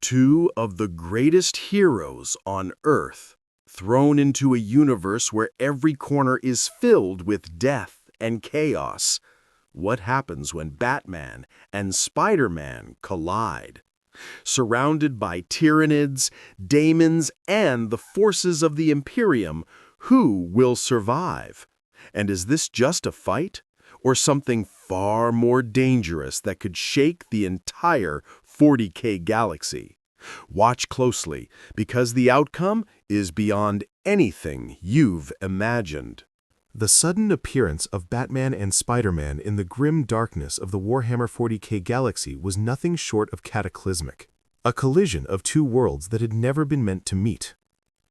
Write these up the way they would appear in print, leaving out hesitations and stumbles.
Two of the greatest heroes on Earth, thrown into a universe where every corner is filled with death and chaos. What happens when Batman and Spider-Man collide? Surrounded by Tyranids, Daemons, and the forces of the Imperium, who will survive? And is this just a fight? Or something far more dangerous that could shake the entire 40K galaxy? Watch closely, because the outcome is beyond anything you've imagined. The sudden appearance of Batman and Spider-Man in the grim darkness of the Warhammer 40K galaxy was nothing short of cataclysmic. A collision of two worlds that had never been meant to meet.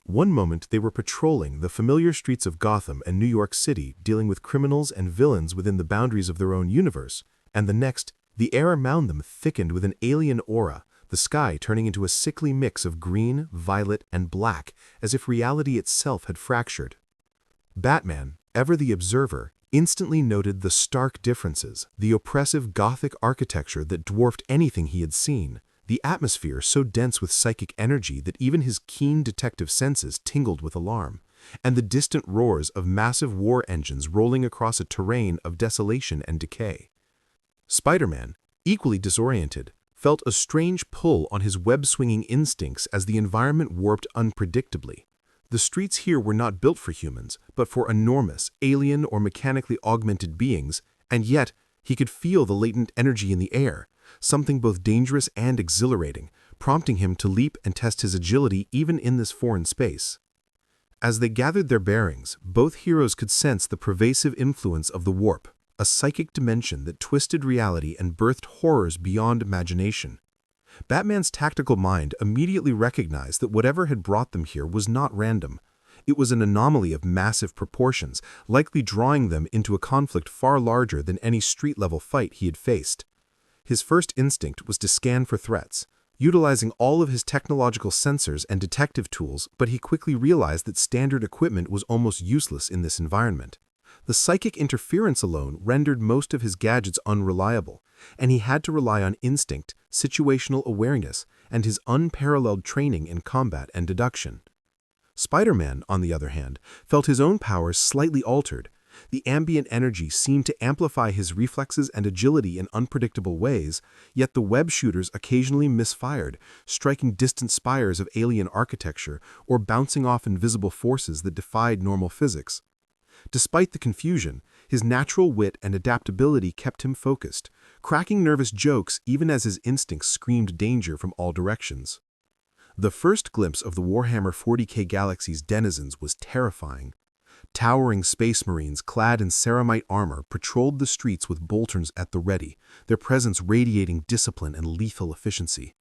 One moment they were patrolling the familiar streets of Gotham and New York City, dealing with criminals and villains within the boundaries of their own universe, and the next, the air around them thickened with an alien aura, the sky turning into a sickly mix of green, violet, and black, as if reality itself had fractured. Batman, ever the observer, instantly noted the stark differences, the oppressive Gothic architecture that dwarfed anything he had seen, the atmosphere so dense with psychic energy that even his keen detective senses tingled with alarm, and the distant roars of massive war engines rolling across a terrain of desolation and decay. Spider-Man, equally disoriented, felt a strange pull on his web-swinging instincts as the environment warped unpredictably. The streets here were not built for humans, but for enormous, alien or mechanically augmented beings, and yet he could feel the latent energy in the air, something both dangerous and exhilarating, prompting him to leap and test his agility even in this foreign space. As they gathered their bearings, both heroes could sense the pervasive influence of the warp, a psychic dimension that twisted reality and birthed horrors beyond imagination. Batman's tactical mind immediately recognized that whatever had brought them here was not random. It was an anomaly of massive proportions, likely drawing them into a conflict far larger than any street-level fight he had faced. His first instinct was to scan for threats, utilizing all of his technological sensors and detective tools, but he quickly realized that standard equipment was almost useless in this environment. The psychic interference alone rendered most of his gadgets unreliable, and he had to rely on instinct, situational awareness, and his unparalleled training in combat and deduction. Spider-Man, on the other hand, felt his own powers slightly altered. The ambient energy seemed to amplify his reflexes and agility in unpredictable ways, yet the web shooters occasionally misfired, striking distant spires of alien architecture or bouncing off invisible forces that defied normal physics. Despite the confusion, his natural wit and adaptability kept him focused, cracking nervous jokes even as his instincts screamed danger from all directions. The first glimpse of the Warhammer 40K galaxy's denizens was terrifying. Towering space marines clad in ceramite armor patrolled the streets with bolters at the ready, their presence radiating discipline and lethal efficiency.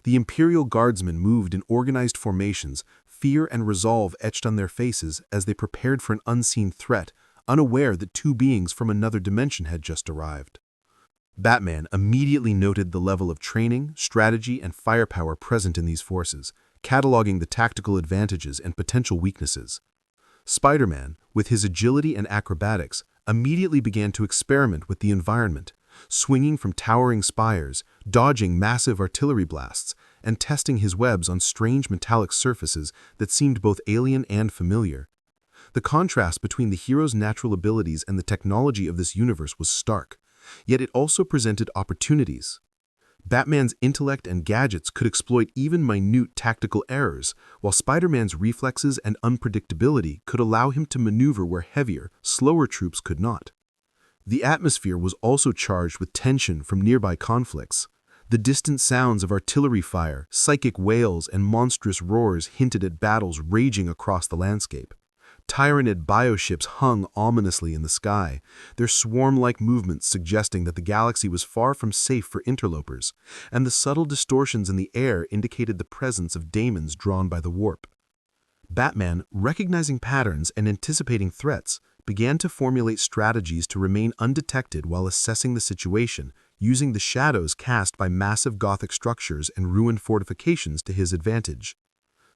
The Imperial guardsmen moved in organized formations, fear and resolve etched on their faces as they prepared for an unseen threat, unaware that two beings from another dimension had just arrived. Batman immediately noted the level of training, strategy, and firepower present in these forces, cataloging the tactical advantages and potential weaknesses. Spider-Man, with his agility and acrobatics, immediately began to experiment with the environment, swinging from towering spires, dodging massive artillery blasts, and testing his webs on strange metallic surfaces that seemed both alien and familiar. The contrast between the hero's natural abilities and the technology of this universe was stark, yet it also presented opportunities. Batman's intellect and gadgets could exploit even minute tactical errors, while Spider-Man's reflexes and unpredictability could allow him to maneuver where heavier, slower troops could not. The atmosphere was also charged with tension from nearby conflicts. The distant sounds of artillery fire, psychic wails, and monstrous roars hinted at battles raging across the landscape. Tyranid bioships hung ominously in the sky, their swarm-like movements suggesting that the galaxy was far from safe for interlopers, and the subtle distortions in the air indicated the presence of Daemons drawn by the warp. Batman, recognizing patterns and anticipating threats, began to formulate strategies to remain undetected while assessing the situation, using the shadows cast by massive Gothic structures and ruined fortifications to his advantage.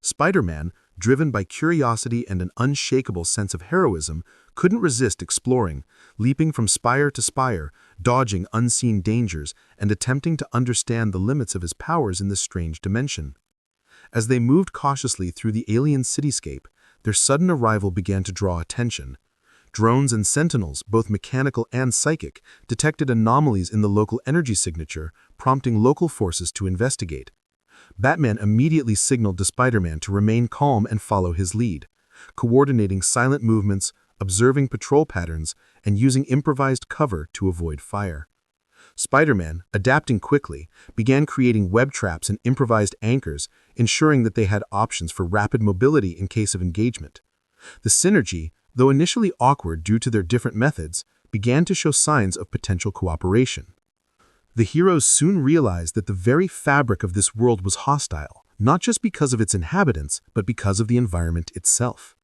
Spider-Man, driven by curiosity and an unshakable sense of heroism, couldn't resist exploring, leaping from spire to spire, dodging unseen dangers, and attempting to understand the limits of his powers in this strange dimension. As they moved cautiously through the alien cityscape, their sudden arrival began to draw attention. Drones and sentinels, both mechanical and psychic, detected anomalies in the local energy signature, prompting local forces to investigate. Batman immediately signaled to Spider-Man to remain calm and follow his lead, coordinating silent movements, observing patrol patterns, and using improvised cover to avoid fire. Spider-Man, adapting quickly, began creating web traps and improvised anchors, ensuring that they had options for rapid mobility in case of engagement. The synergy, though initially awkward due to their different methods, began to show signs of potential cooperation. The heroes soon realized that the very fabric of this world was hostile, not just because of its inhabitants, but because of the environment itself.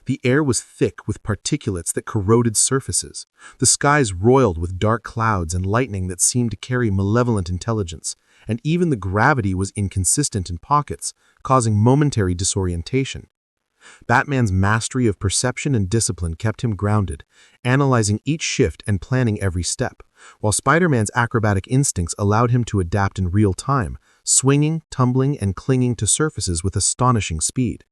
The air was thick with particulates that corroded surfaces. The skies roiled with dark clouds and lightning that seemed to carry malevolent intelligence, and even the gravity was inconsistent in pockets, causing momentary disorientation. Batman's mastery of perception and discipline kept him grounded, analyzing each shift and planning every step, while Spider-Man's acrobatic instincts allowed him to adapt in real time, swinging, tumbling, and clinging to surfaces with astonishing speed.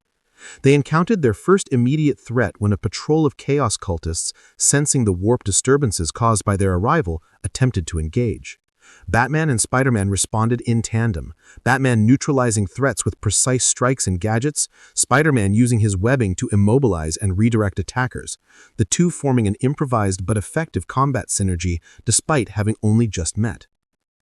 They encountered their first immediate threat when a patrol of Chaos cultists, sensing the warp disturbances caused by their arrival, attempted to engage. Batman and Spider-Man responded in tandem, Batman neutralizing threats with precise strikes and gadgets, Spider-Man using his webbing to immobilize and redirect attackers, the two forming an improvised but effective combat synergy despite having only just met.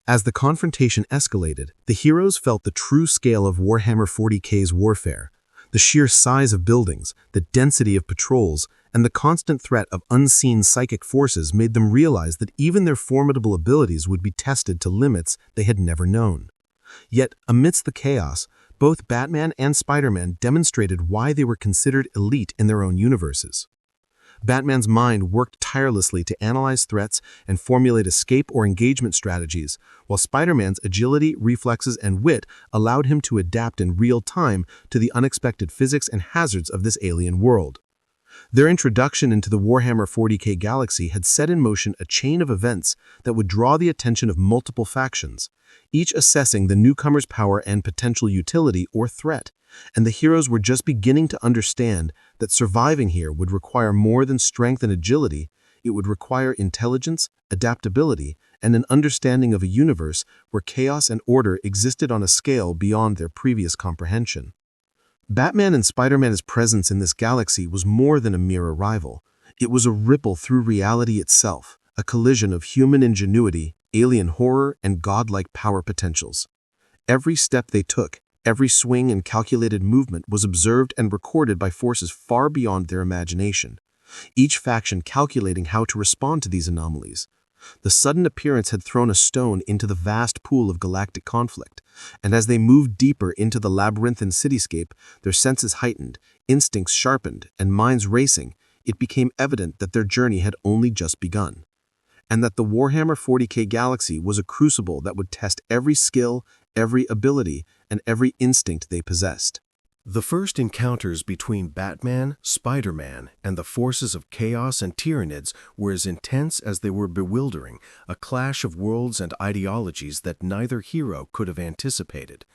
As the confrontation escalated, the heroes felt the true scale of Warhammer 40K's warfare. The sheer size of buildings, the density of patrols, and the constant threat of unseen psychic forces made them realize that even their formidable abilities would be tested to limits they had never known. Yet, amidst the chaos, both Batman and Spider-Man demonstrated why they were considered elite in their own universes. Batman's mind worked tirelessly to analyze threats and formulate escape or engagement strategies, while Spider-Man's agility, reflexes, and wit allowed him to adapt in real time to the unexpected physics and hazards of this alien world. Their introduction into the Warhammer 40K galaxy had set in motion a chain of events that would draw the attention of multiple factions, each assessing the newcomer's power and potential utility or threat, and the heroes were just beginning to understand that surviving here would require more than strength and agility. It would require intelligence, adaptability, and an understanding of a universe where chaos and order existed on a scale beyond their previous comprehension. Batman and Spider-Man's presence in this galaxy was more than a mere arrival. It was a ripple through reality itself, a collision of human ingenuity, alien horror, and godlike power potentials. Every step they took, every swing and calculated movement was observed and recorded by forces far beyond their imagination, each faction calculating how to respond to these anomalies. The sudden appearance had thrown a stone into the vast pool of galactic conflict, and as they moved deeper into the labyrinthine cityscape, their senses heightened, instincts sharpened, and minds racing, it became evident that their journey had only just begun, and that the Warhammer 40K galaxy was a crucible that would test every skill, every ability, and every instinct they possessed. The first encounters between Batman, Spider-Man, and the forces of Chaos and Tyranids were as intense as they were bewildering, a clash of worlds and ideologies that neither hero could have anticipated.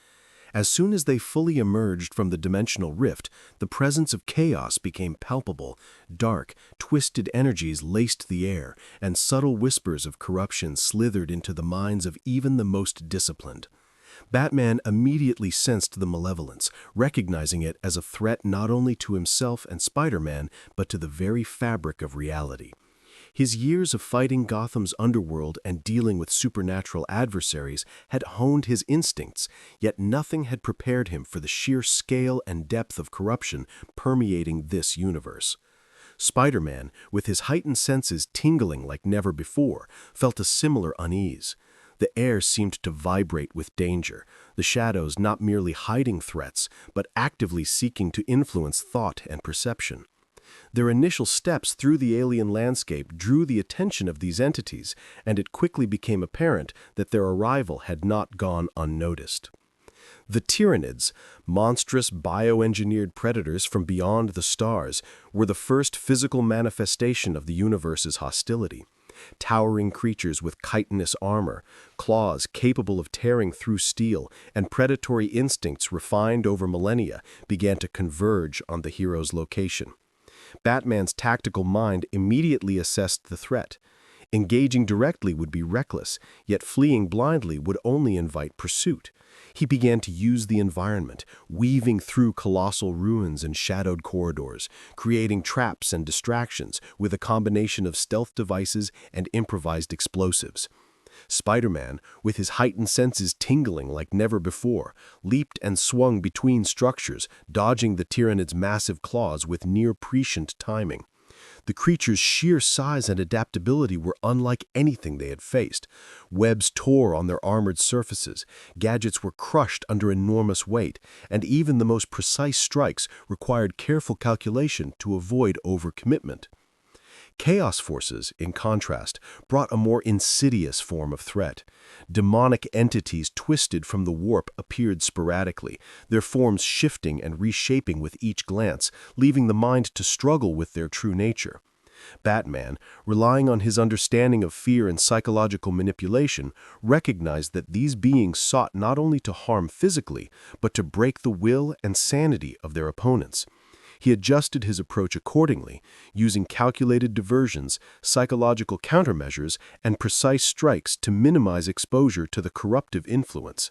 As soon as they fully emerged from the dimensional rift, the presence of Chaos became palpable. Dark, twisted energies laced the air, and subtle whispers of corruption slithered into the minds of even the most disciplined. Batman immediately sensed the malevolence, recognizing it as a threat not only to himself and Spider-Man, but to the very fabric of reality. His years of fighting Gotham's underworld and dealing with supernatural adversaries had honed his instincts, yet nothing had prepared him for the sheer scale and depth of corruption permeating this universe. Spider-Man, with his heightened senses tingling like never before, felt a similar unease. The air seemed to vibrate with danger, the shadows not merely hiding threats, but actively seeking to influence thought and perception. Their initial steps through the alien landscape drew the attention of these entities, and it quickly became apparent that their arrival had not gone unnoticed. The Tyranids, monstrous bioengineered predators from beyond the stars, were the first physical manifestation of the universe's hostility. Towering creatures with chitinous armor, claws capable of tearing through steel, and predatory instincts refined over millennia began to converge on the hero's location. Batman's tactical mind immediately assessed the threat. Engaging directly would be reckless, yet fleeing blindly would only invite pursuit. He began to use the environment, weaving through colossal ruins and shadowed corridors, creating traps and distractions with a combination of stealth devices and improvised explosives. Spider-Man, with his heightened senses tingling like never before, leaped and swung between structures, dodging the Tyranids' massive claws with near-prescient timing. The creature's sheer size and adaptability were unlike anything they had faced. Webs tore on their armored surfaces, gadgets were crushed under enormous weight, and even the most precise strikes required careful calculation to avoid overcommitment. Chaos forces, in contrast, brought a more insidious form of threat. Demonic entities twisted from the warp appeared sporadically, their forms shifting and reshaping with each glance, leaving the mind to struggle with their true nature. Batman, relying on his understanding of fear and psychological manipulation, recognized that these beings sought not only to harm physically, but to break the will and sanity of their opponents. He adjusted his approach accordingly, using calculated diversions, psychological countermeasures, and precise strikes to minimize exposure to the corruptive influence.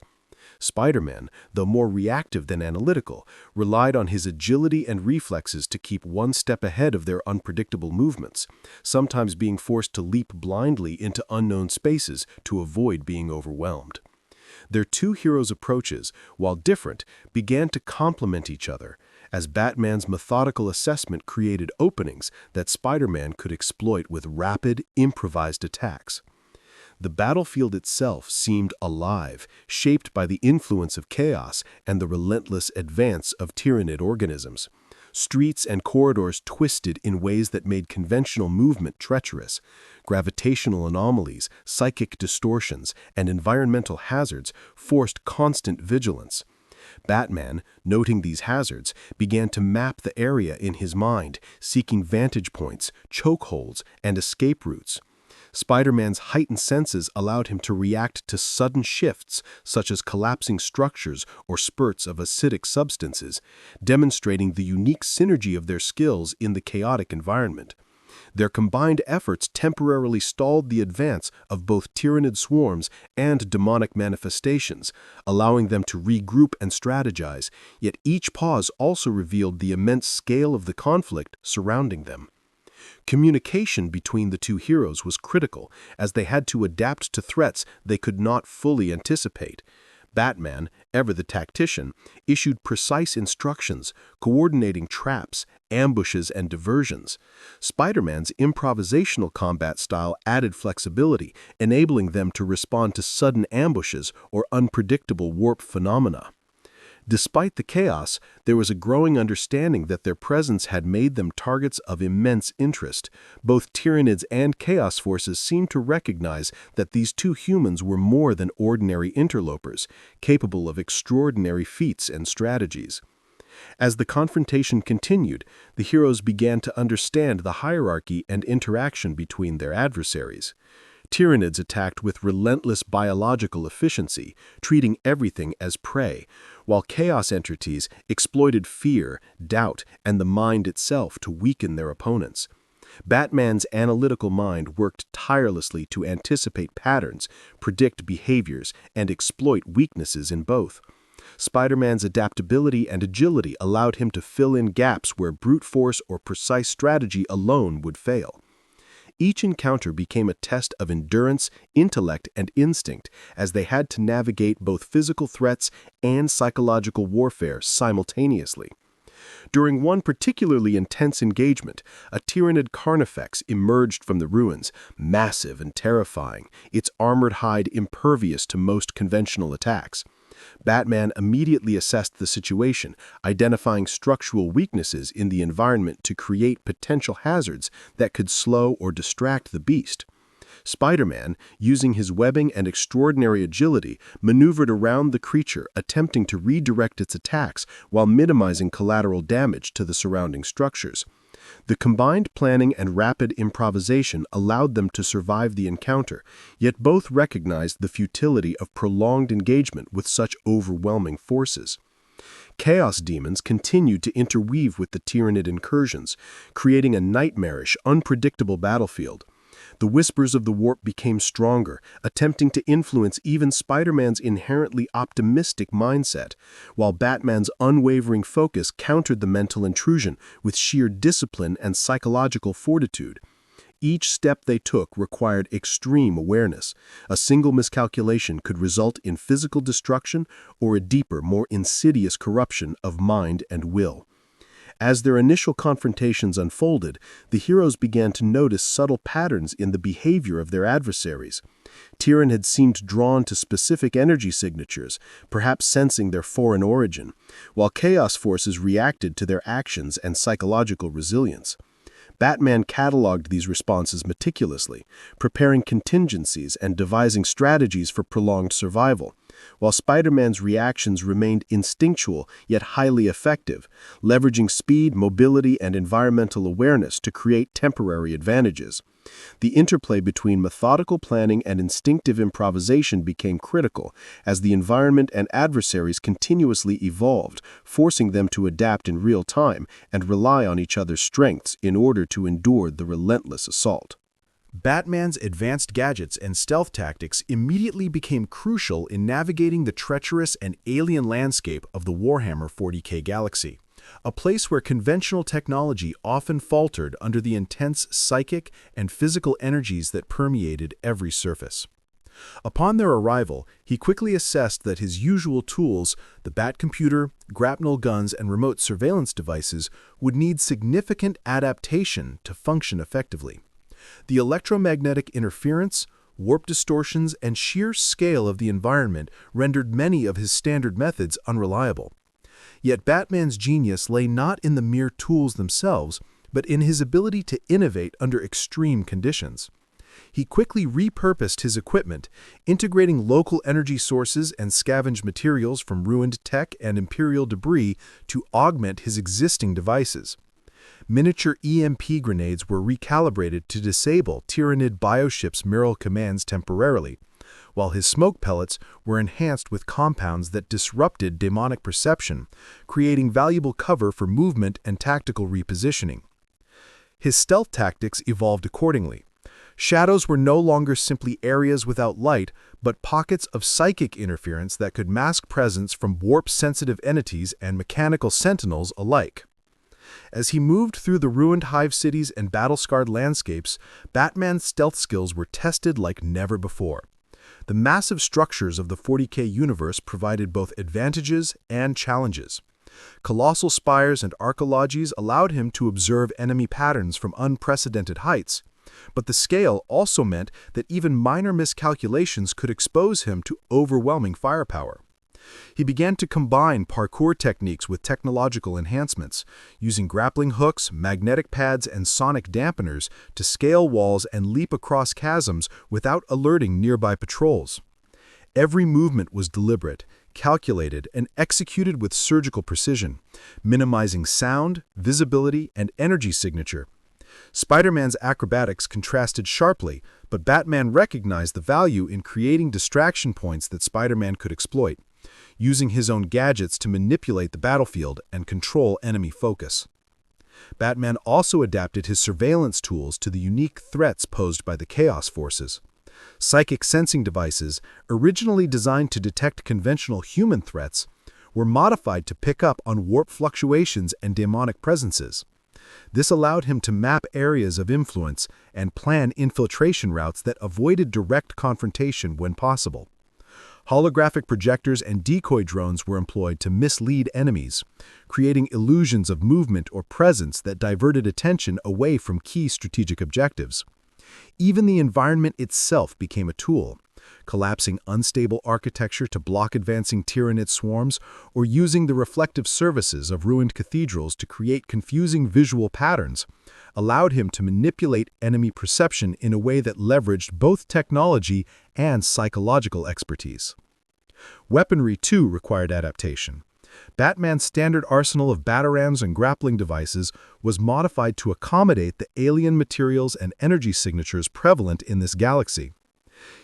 Spider-Man, though more reactive than analytical, relied on his agility and reflexes to keep one step ahead of their unpredictable movements, sometimes being forced to leap blindly into unknown spaces to avoid being overwhelmed. Their two heroes' approaches, while different, began to complement each other, as Batman's methodical assessment created openings that Spider-Man could exploit with rapid, improvised attacks. The battlefield itself seemed alive, shaped by the influence of chaos and the relentless advance of Tyranid organisms. Streets and corridors twisted in ways that made conventional movement treacherous. Gravitational anomalies, psychic distortions, and environmental hazards forced constant vigilance. Batman, noting these hazards, began to map the area in his mind, seeking vantage points, chokeholds, and escape routes. Spider-Man's heightened senses allowed him to react to sudden shifts, such as collapsing structures or spurts of acidic substances, demonstrating the unique synergy of their skills in the chaotic environment. Their combined efforts temporarily stalled the advance of both Tyranid swarms and demonic manifestations, allowing them to regroup and strategize, yet each pause also revealed the immense scale of the conflict surrounding them. Communication between the two heroes was critical, as they had to adapt to threats they could not fully anticipate. Batman, ever the tactician, issued precise instructions, coordinating traps, ambushes, and diversions. Spider-Man's improvisational combat style added flexibility, enabling them to respond to sudden ambushes or unpredictable warp phenomena. Despite the chaos, there was a growing understanding that their presence had made them targets of immense interest. Both Tyranids and Chaos forces seemed to recognize that these two humans were more than ordinary interlopers, capable of extraordinary feats and strategies. As the confrontation continued, the heroes began to understand the hierarchy and interaction between their adversaries. Tyranids attacked with relentless biological efficiency, treating everything as prey, while chaos entities exploited fear, doubt, and the mind itself to weaken their opponents. Batman's analytical mind worked tirelessly to anticipate patterns, predict behaviors, and exploit weaknesses in both. Spider-Man's adaptability and agility allowed him to fill in gaps where brute force or precise strategy alone would fail. Each encounter became a test of endurance, intellect, and instinct, as they had to navigate both physical threats and psychological warfare simultaneously. During one particularly intense engagement, a Tyranid Carnifex emerged from the ruins, massive and terrifying, its armored hide impervious to most conventional attacks. Batman immediately assessed the situation, identifying structural weaknesses in the environment to create potential hazards that could slow or distract the beast. Spider-Man, using his webbing and extraordinary agility, maneuvered around the creature, attempting to redirect its attacks while minimizing collateral damage to the surrounding structures. The combined planning and rapid improvisation allowed them to survive the encounter, yet both recognized the futility of prolonged engagement with such overwhelming forces. Chaos demons continued to interweave with the Tyranid incursions, creating a nightmarish, unpredictable battlefield. The whispers of the warp became stronger, attempting to influence even Spider-Man's inherently optimistic mindset, while Batman's unwavering focus countered the mental intrusion with sheer discipline and psychological fortitude. Each step they took required extreme awareness. A single miscalculation could result in physical destruction or a deeper, more insidious corruption of mind and will. As their initial confrontations unfolded, the heroes began to notice subtle patterns in the behavior of their adversaries. Tyranids seemed drawn to specific energy signatures, perhaps sensing their foreign origin, while Chaos forces reacted to their actions and psychological resilience. Batman cataloged these responses meticulously, preparing contingencies and devising strategies for prolonged survival, while Spider-Man's reactions remained instinctual yet highly effective, leveraging speed, mobility, and environmental awareness to create temporary advantages. The interplay between methodical planning and instinctive improvisation became critical as the environment and adversaries continuously evolved, forcing them to adapt in real time and rely on each other's strengths in order to endure the relentless assault. Batman's advanced gadgets and stealth tactics immediately became crucial in navigating the treacherous and alien landscape of the Warhammer 40K galaxy, a place where conventional technology often faltered under the intense psychic and physical energies that permeated every surface. Upon their arrival, he quickly assessed that his usual tools, the Batcomputer, grapnel guns, and remote surveillance devices, would need significant adaptation to function effectively. The electromagnetic interference, warp distortions, and sheer scale of the environment rendered many of his standard methods unreliable. Yet Batman's genius lay not in the mere tools themselves, but in his ability to innovate under extreme conditions. He quickly repurposed his equipment, integrating local energy sources and scavenged materials from ruined tech and Imperial debris to augment his existing devices. Miniature EMP grenades were recalibrated to disable Tyranid bioships' mural commands temporarily, while his smoke pellets were enhanced with compounds that disrupted demonic perception, creating valuable cover for movement and tactical repositioning. His stealth tactics evolved accordingly. Shadows were no longer simply areas without light, but pockets of psychic interference that could mask presence from warp-sensitive entities and mechanical sentinels alike. As he moved through the ruined hive cities and battle-scarred landscapes, Batman's stealth skills were tested like never before. The massive structures of the 40K universe provided both advantages and challenges. Colossal spires and arcologies allowed him to observe enemy patterns from unprecedented heights, but the scale also meant that even minor miscalculations could expose him to overwhelming firepower. He began to combine parkour techniques with technological enhancements, using grappling hooks, magnetic pads, and sonic dampeners to scale walls and leap across chasms without alerting nearby patrols. Every movement was deliberate, calculated, and executed with surgical precision, minimizing sound, visibility, and energy signature. Spider-Man's acrobatics contrasted sharply, but Batman recognized the value in creating distraction points that Spider-Man could exploit, using his own gadgets to manipulate the battlefield and control enemy focus. Batman also adapted his surveillance tools to the unique threats posed by the Chaos forces. Psychic sensing devices, originally designed to detect conventional human threats, were modified to pick up on warp fluctuations and demonic presences. This allowed him to map areas of influence and plan infiltration routes that avoided direct confrontation when possible. Holographic projectors and decoy drones were employed to mislead enemies, creating illusions of movement or presence that diverted attention away from key strategic objectives. Even the environment itself became a tool, collapsing unstable architecture to block advancing Tyranid swarms or using the reflective surfaces of ruined cathedrals to create confusing visual patterns, allowed him to manipulate enemy perception in a way that leveraged both technology and psychological expertise. Weaponry, too, required adaptation. Batman's standard arsenal of batarangs and grappling devices was modified to accommodate the alien materials and energy signatures prevalent in this galaxy.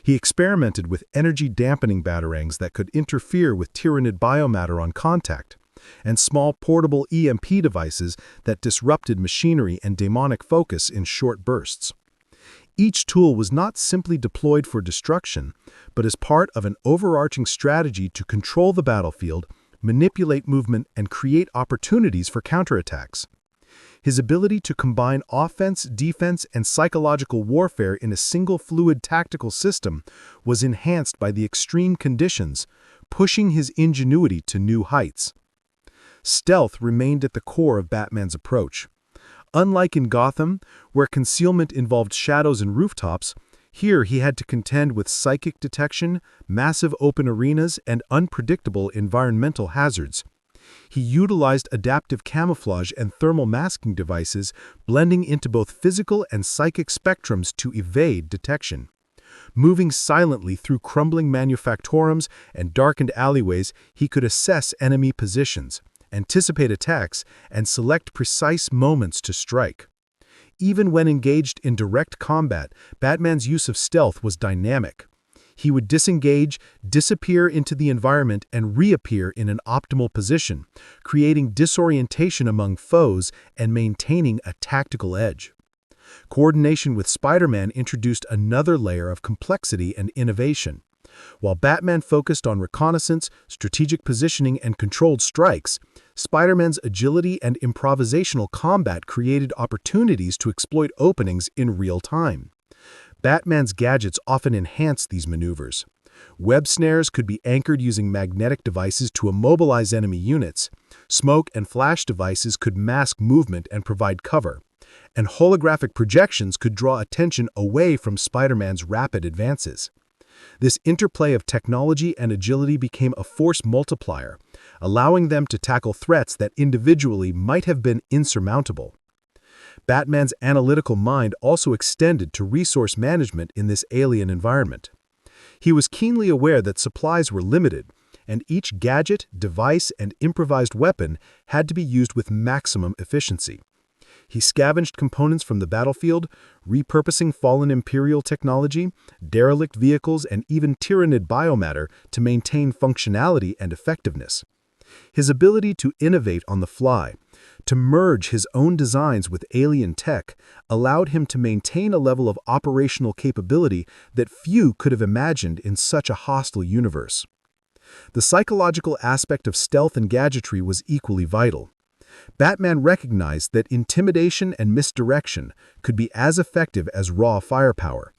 He experimented with energy-dampening batarangs that could interfere with Tyranid biomatter on contact, and small portable EMP devices that disrupted machinery and demonic focus in short bursts. Each tool was not simply deployed for destruction, but as part of an overarching strategy to control the battlefield, manipulate movement, and create opportunities for counterattacks. His ability to combine offense, defense, and psychological warfare in a single fluid tactical system was enhanced by the extreme conditions, pushing his ingenuity to new heights. Stealth remained at the core of Batman's approach. Unlike in Gotham, where concealment involved shadows and rooftops, here he had to contend with psychic detection, massive open arenas, and unpredictable environmental hazards. He utilized adaptive camouflage and thermal masking devices, blending into both physical and psychic spectrums to evade detection. Moving silently through crumbling manufactorums and darkened alleyways, he could assess enemy positions, anticipate attacks, and select precise moments to strike. Even when engaged in direct combat, Batman's use of stealth was dynamic. He would disengage, disappear into the environment, and reappear in an optimal position, creating disorientation among foes and maintaining a tactical edge. Coordination with Spider-Man introduced another layer of complexity and innovation. While Batman focused on reconnaissance, strategic positioning, and controlled strikes, Spider-Man's agility and improvisational combat created opportunities to exploit openings in real time. Batman's gadgets often enhanced these maneuvers. Web snares could be anchored using magnetic devices to immobilize enemy units, smoke and flash devices could mask movement and provide cover, and holographic projections could draw attention away from Spider-Man's rapid advances. This interplay of technology and agility became a force multiplier, allowing them to tackle threats that individually might have been insurmountable. Batman's analytical mind also extended to resource management in this alien environment. He was keenly aware that supplies were limited, and each gadget, device, and improvised weapon had to be used with maximum efficiency. He scavenged components from the battlefield, repurposing fallen Imperial technology, derelict vehicles, and even Tyranid biomatter to maintain functionality and effectiveness. His ability to innovate on the fly, to merge his own designs with alien tech, allowed him to maintain a level of operational capability that few could have imagined in such a hostile universe. The psychological aspect of stealth and gadgetry was equally vital. Batman recognized that intimidation and misdirection could be as effective as raw firepower.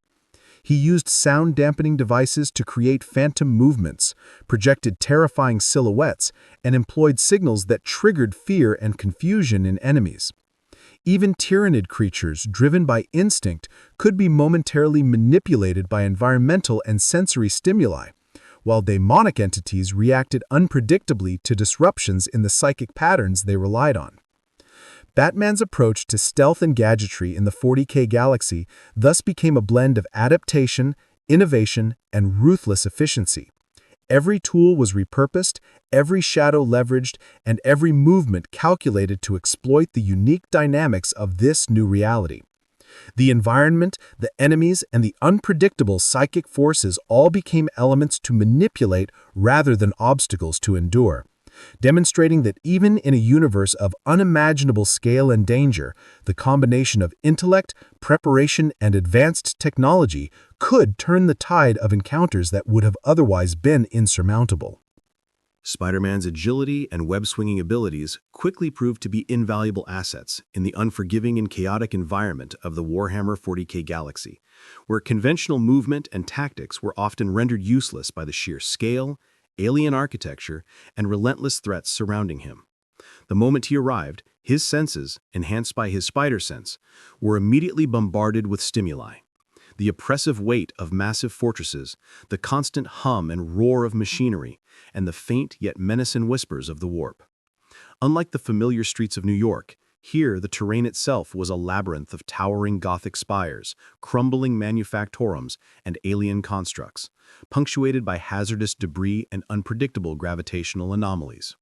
He used sound-dampening devices to create phantom movements, projected terrifying silhouettes, and employed signals that triggered fear and confusion in enemies. Even Tyranid creatures, driven by instinct, could be momentarily manipulated by environmental and sensory stimuli, while demonic entities reacted unpredictably to disruptions in the psychic patterns they relied on. Batman's approach to stealth and gadgetry in the 40K galaxy thus became a blend of adaptation, innovation, and ruthless efficiency. Every tool was repurposed, every shadow leveraged, and every movement calculated to exploit the unique dynamics of this new reality. The environment, the enemies, and the unpredictable psychic forces all became elements to manipulate rather than obstacles to endure, demonstrating that even in a universe of unimaginable scale and danger, the combination of intellect, preparation, and advanced technology could turn the tide of encounters that would have otherwise been insurmountable. Spider-Man's agility and web-swinging abilities quickly proved to be invaluable assets in the unforgiving and chaotic environment of the Warhammer 40K galaxy, where conventional movement and tactics were often rendered useless by the sheer scale, alien architecture, and relentless threats surrounding him. The moment he arrived, his senses, enhanced by his spider sense, were immediately bombarded with stimuli. The oppressive weight of massive fortresses, the constant hum and roar of machinery, and the faint yet menacing whispers of the warp. Unlike the familiar streets of New York, here the terrain itself was a labyrinth of towering Gothic spires, crumbling manufactorums, and alien constructs, punctuated by hazardous debris and unpredictable gravitational anomalies.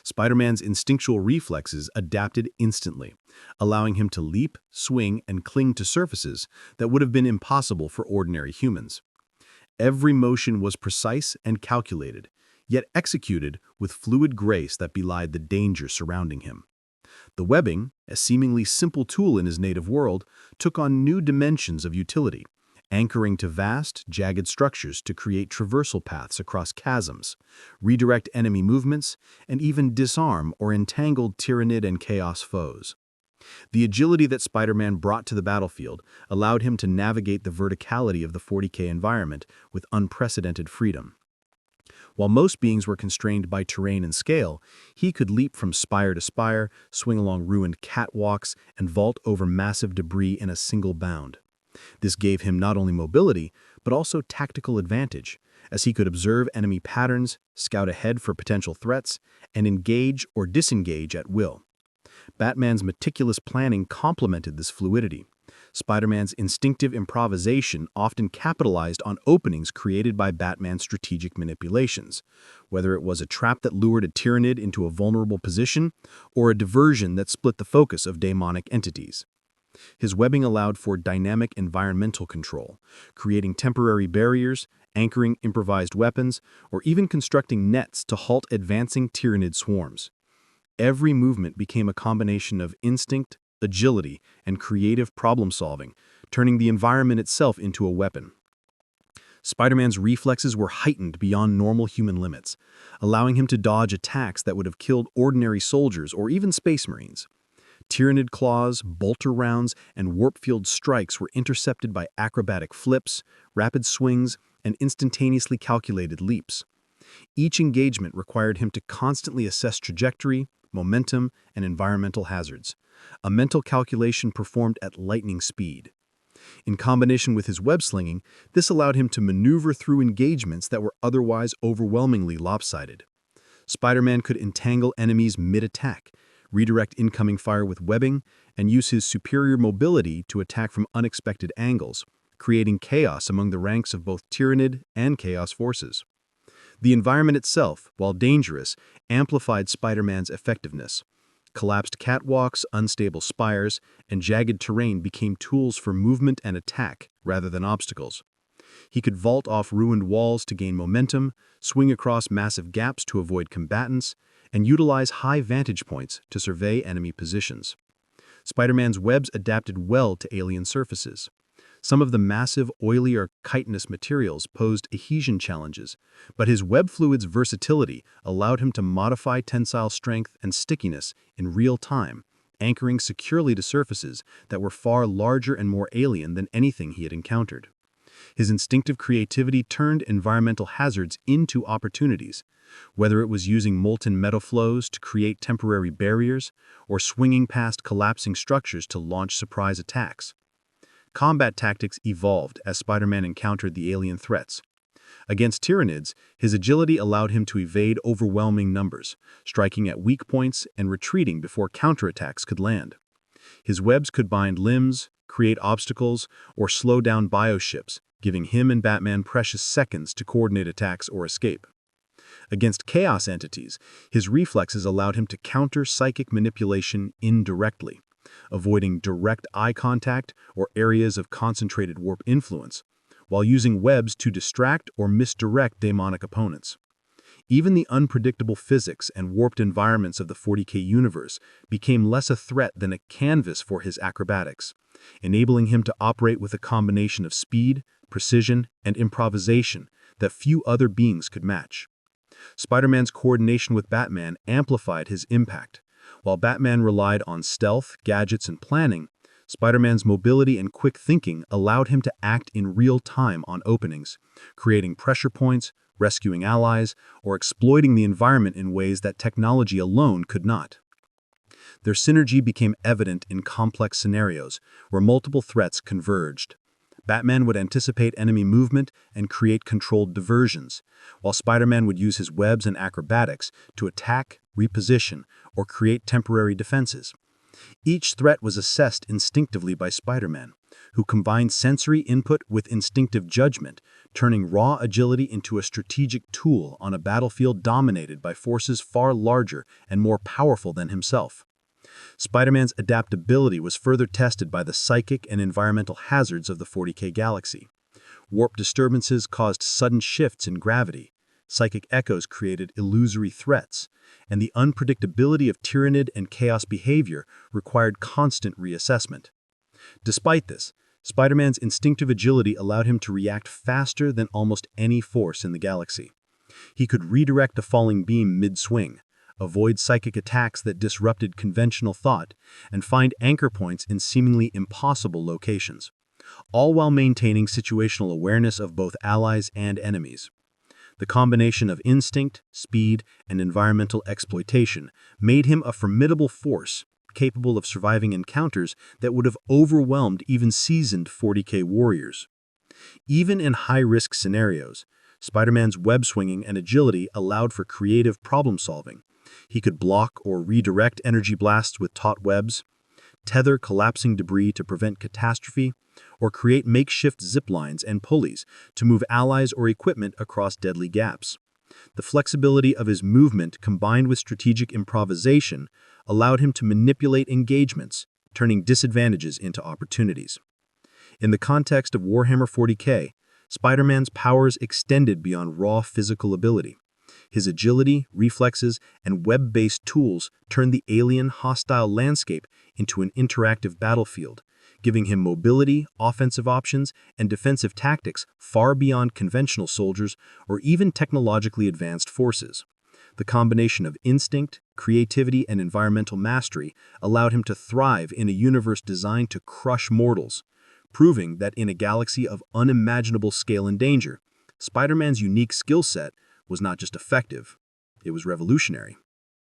Spider-Man's instinctual reflexes adapted instantly, allowing him to leap, swing, and cling to surfaces that would have been impossible for ordinary humans. Every motion was precise and calculated, yet executed with fluid grace that belied the danger surrounding him. The webbing, a seemingly simple tool in his native world, took on new dimensions of utility, anchoring to vast, jagged structures to create traversal paths across chasms, redirect enemy movements, and even disarm or entangle Tyranid and Chaos foes. The agility that Spider-Man brought to the battlefield allowed him to navigate the verticality of the 40K environment with unprecedented freedom. While most beings were constrained by terrain and scale, he could leap from spire to spire, swing along ruined catwalks, and vault over massive debris in a single bound. This gave him not only mobility, but also tactical advantage, as he could observe enemy patterns, scout ahead for potential threats, and engage or disengage at will. Batman's meticulous planning complemented this fluidity. Spider-Man's instinctive improvisation often capitalized on openings created by Batman's strategic manipulations, whether it was a trap that lured a Tyranid into a vulnerable position or a diversion that split the focus of demonic entities. His webbing allowed for dynamic environmental control, creating temporary barriers, anchoring improvised weapons, or even constructing nets to halt advancing Tyranid swarms. Every movement became a combination of instinct, agility, and creative problem-solving, turning the environment itself into a weapon. Spider-Man's reflexes were heightened beyond normal human limits, allowing him to dodge attacks that would have killed ordinary soldiers or even space marines. Tyranid claws, bolter rounds, and warp-field strikes were intercepted by acrobatic flips, rapid swings, and instantaneously calculated leaps. Each engagement required him to constantly assess trajectory, momentum, and environmental hazards, a mental calculation performed at lightning speed. In combination with his web-slinging, this allowed him to maneuver through engagements that were otherwise overwhelmingly lopsided. Spider-Man could entangle enemies mid-attack, redirect incoming fire with webbing, and use his superior mobility to attack from unexpected angles, creating chaos among the ranks of both Tyranid and Chaos forces. The environment itself, while dangerous, amplified Spider-Man's effectiveness. Collapsed catwalks, unstable spires, and jagged terrain became tools for movement and attack rather than obstacles. He could vault off ruined walls to gain momentum, swing across massive gaps to avoid combatants, and utilize high vantage points to survey enemy positions. Spider-Man's webs adapted well to alien surfaces. Some of the massive, oily or chitinous materials posed adhesion challenges, but his web fluid's versatility allowed him to modify tensile strength and stickiness in real time, anchoring securely to surfaces that were far larger and more alien than anything he had encountered. His instinctive creativity turned environmental hazards into opportunities, whether it was using molten metal flows to create temporary barriers or swinging past collapsing structures to launch surprise attacks. Combat tactics evolved as Spider-Man encountered the alien threats. Against Tyranids, his agility allowed him to evade overwhelming numbers, striking at weak points and retreating before counterattacks could land. His webs could bind limbs, create obstacles, or slow down bioships, giving him and Batman precious seconds to coordinate attacks or escape. Against Chaos entities, his reflexes allowed him to counter psychic manipulation indirectly, avoiding direct eye contact or areas of concentrated warp influence, while using webs to distract or misdirect demonic opponents. Even the unpredictable physics and warped environments of the 40K universe became less a threat than a canvas for his acrobatics, enabling him to operate with a combination of speed, precision, and improvisation that few other beings could match. Spider-Man's coordination with Batman amplified his impact. While Batman relied on stealth, gadgets, and planning, Spider-Man's mobility and quick thinking allowed him to act in real time on openings, creating pressure points, rescuing allies, or exploiting the environment in ways that technology alone could not. Their synergy became evident in complex scenarios where multiple threats converged. Batman would anticipate enemy movement and create controlled diversions, while Spider-Man would use his webs and acrobatics to attack, reposition, or create temporary defenses. Each threat was assessed instinctively by Spider-Man, who combined sensory input with instinctive judgment, turning raw agility into a strategic tool on a battlefield dominated by forces far larger and more powerful than himself. Spider-Man's adaptability was further tested by the psychic and environmental hazards of the 40K galaxy. Warp disturbances caused sudden shifts in gravity, psychic echoes created illusory threats, and the unpredictability of Tyranid and chaos behavior required constant reassessment. Despite this, Spider-Man's instinctive agility allowed him to react faster than almost any force in the galaxy. He could redirect a falling beam mid-swing, avoid psychic attacks that disrupted conventional thought, and find anchor points in seemingly impossible locations, all while maintaining situational awareness of both allies and enemies. The combination of instinct, speed, and environmental exploitation made him a formidable force, capable of surviving encounters that would have overwhelmed even seasoned 40K warriors. Even in high-risk scenarios, Spider-Man's web-swinging and agility allowed for creative problem-solving. He could block or redirect energy blasts with taut webs, tether collapsing debris to prevent catastrophe, or create makeshift zip lines and pulleys to move allies or equipment across deadly gaps. The flexibility of his movement combined with strategic improvisation allowed him to manipulate engagements, turning disadvantages into opportunities. In the context of Warhammer 40K, Spider-Man's powers extended beyond raw physical ability. His agility, reflexes, and web-based tools turned the alien, hostile landscape into an interactive battlefield, giving him mobility, offensive options, and defensive tactics far beyond conventional soldiers or even technologically advanced forces. The combination of instinct, creativity, and environmental mastery allowed him to thrive in a universe designed to crush mortals, proving that in a galaxy of unimaginable scale and danger, Spider-Man's unique skill set was not just effective, it was revolutionary.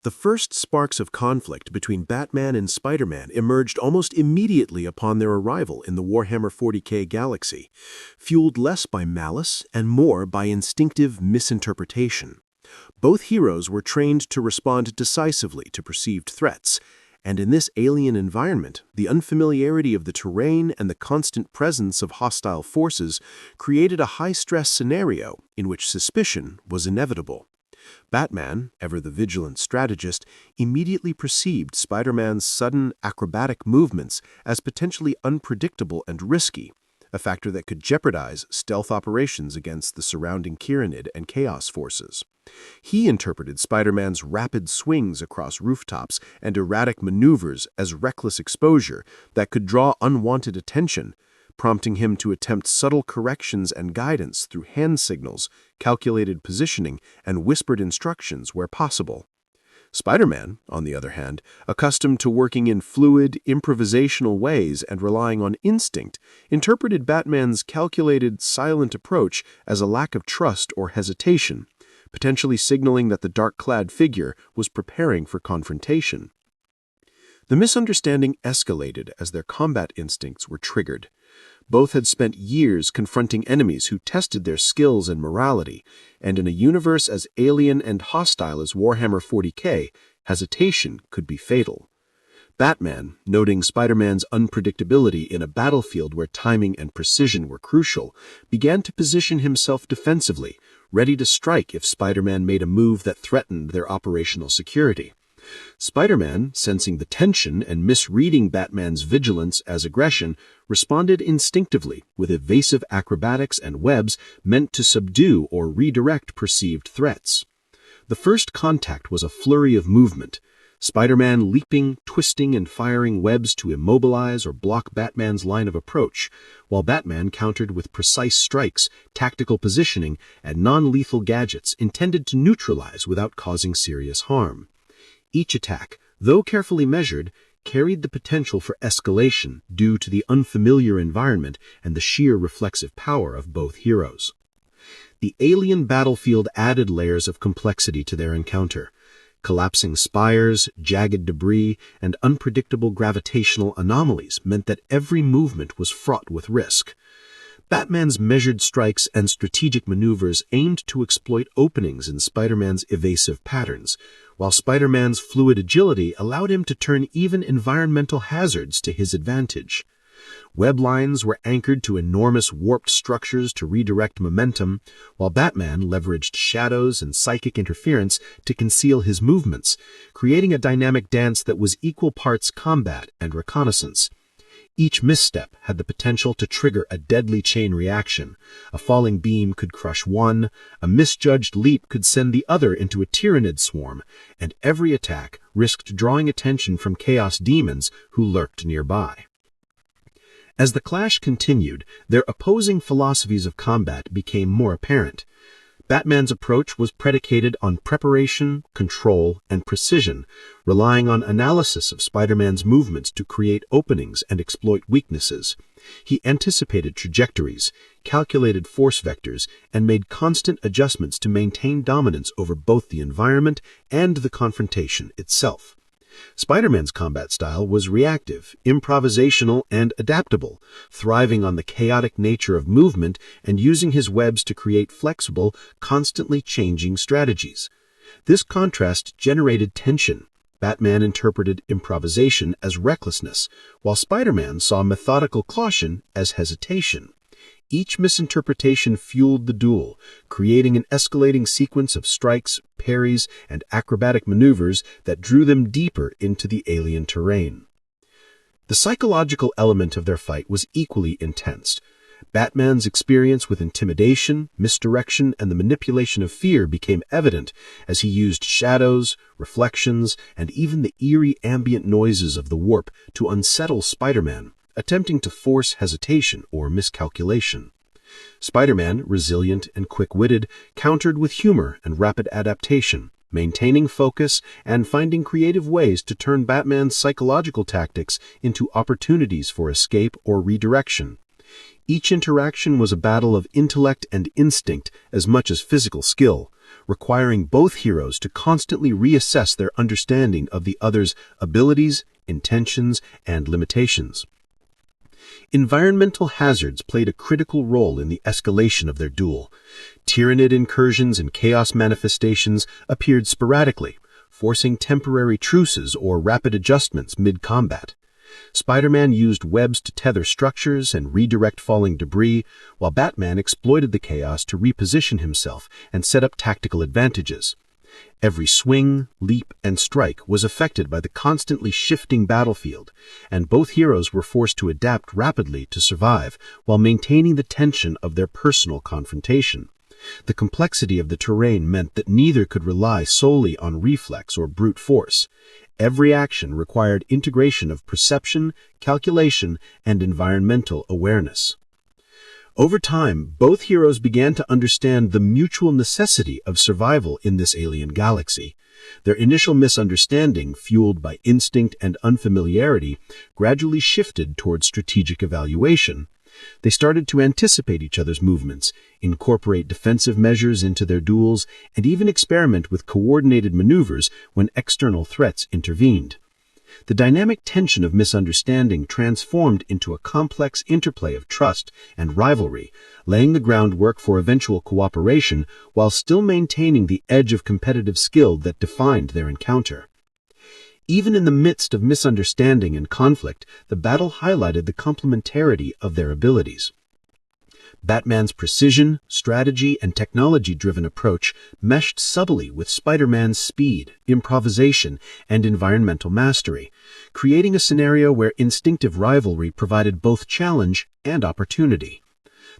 The first sparks of conflict between Batman and Spider-Man emerged almost immediately upon their arrival in the Warhammer 40K galaxy, fueled less by malice and more by instinctive misinterpretation. Both heroes were trained to respond decisively to perceived threats, and in this alien environment, the unfamiliarity of the terrain and the constant presence of hostile forces created a high-stress scenario in which suspicion was inevitable. Batman, ever the vigilant strategist, immediately perceived Spider-Man's sudden acrobatic movements as potentially unpredictable and risky, a factor that could jeopardize stealth operations against the surrounding Tyranid and Chaos forces. He interpreted Spider-Man's rapid swings across rooftops and erratic maneuvers as reckless exposure that could draw unwanted attention, prompting him to attempt subtle corrections and guidance through hand signals, calculated positioning, and whispered instructions where possible. Spider-Man, on the other hand, accustomed to working in fluid, improvisational ways and relying on instinct, interpreted Batman's calculated, silent approach as a lack of trust or hesitation, potentially signaling that the dark-clad figure was preparing for confrontation. The misunderstanding escalated as their combat instincts were triggered. Both had spent years confronting enemies who tested their skills and morality, and in a universe as alien and hostile as Warhammer 40K, hesitation could be fatal. Batman, noting Spider-Man's unpredictability in a battlefield where timing and precision were crucial, began to position himself defensively, ready to strike if Spider-Man made a move that threatened their operational security. Spider-Man, sensing the tension and misreading Batman's vigilance as aggression, responded instinctively with evasive acrobatics and webs meant to subdue or redirect perceived threats. The first contact was a flurry of movement, Spider-Man leaping, twisting, and firing webs to immobilize or block Batman's line of approach, while Batman countered with precise strikes, tactical positioning, and non-lethal gadgets intended to neutralize without causing serious harm. Each attack, though carefully measured, carried the potential for escalation due to the unfamiliar environment and the sheer reflexive power of both heroes. The alien battlefield added layers of complexity to their encounter. Collapsing spires, jagged debris, and unpredictable gravitational anomalies meant that every movement was fraught with risk. Batman's measured strikes and strategic maneuvers aimed to exploit openings in Spider-Man's evasive patterns, while Spider-Man's fluid agility allowed him to turn even environmental hazards to his advantage. Web lines were anchored to enormous warped structures to redirect momentum, while Batman leveraged shadows and psychic interference to conceal his movements, creating a dynamic dance that was equal parts combat and reconnaissance. Each misstep had the potential to trigger a deadly chain reaction. A falling beam could crush one, a misjudged leap could send the other into a Tyranid swarm, and every attack risked drawing attention from Chaos Demons who lurked nearby. As the clash continued, their opposing philosophies of combat became more apparent. Batman's approach was predicated on preparation, control, and precision, relying on analysis of Spider-Man's movements to create openings and exploit weaknesses. He anticipated trajectories, calculated force vectors, and made constant adjustments to maintain dominance over both the environment and the confrontation itself. Spider-Man's combat style was reactive, improvisational, and adaptable, thriving on the chaotic nature of movement and using his webs to create flexible, constantly changing strategies. This contrast generated tension. Batman interpreted improvisation as recklessness, while Spider-Man saw methodical caution as hesitation. Each misinterpretation fueled the duel, creating an escalating sequence of strikes, parries, and acrobatic maneuvers that drew them deeper into the alien terrain. The psychological element of their fight was equally intense. Batman's experience with intimidation, misdirection, and the manipulation of fear became evident as he used shadows, reflections, and even the eerie ambient noises of the warp to unsettle Spider-Man, attempting to force hesitation or miscalculation. Spider-Man, resilient and quick-witted, countered with humor and rapid adaptation, maintaining focus and finding creative ways to turn Batman's psychological tactics into opportunities for escape or redirection. Each interaction was a battle of intellect and instinct as much as physical skill, requiring both heroes to constantly reassess their understanding of the other's abilities, intentions, and limitations. Environmental hazards played a critical role in the escalation of their duel. Tyranid incursions and chaos manifestations appeared sporadically, forcing temporary truces or rapid adjustments mid-combat. Spider-Man used webs to tether structures and redirect falling debris, while Batman exploited the chaos to reposition himself and set up tactical advantages. Every swing, leap, and strike was affected by the constantly shifting battlefield, and both heroes were forced to adapt rapidly to survive while maintaining the tension of their personal confrontation. The complexity of the terrain meant that neither could rely solely on reflex or brute force. Every action required integration of perception, calculation, and environmental awareness. Over time, both heroes began to understand the mutual necessity of survival in this alien galaxy. Their initial misunderstanding, fueled by instinct and unfamiliarity, gradually shifted toward strategic evaluation. They started to anticipate each other's movements, incorporate defensive measures into their duels, and even experiment with coordinated maneuvers when external threats intervened. The dynamic tension of misunderstanding transformed into a complex interplay of trust and rivalry, laying the groundwork for eventual cooperation while still maintaining the edge of competitive skill that defined their encounter. Even in the midst of misunderstanding and conflict, the battle highlighted the complementarity of their abilities. Batman's precision, strategy, and technology-driven approach meshed subtly with Spider-Man's speed, improvisation, and environmental mastery, creating a scenario where instinctive rivalry provided both challenge and opportunity.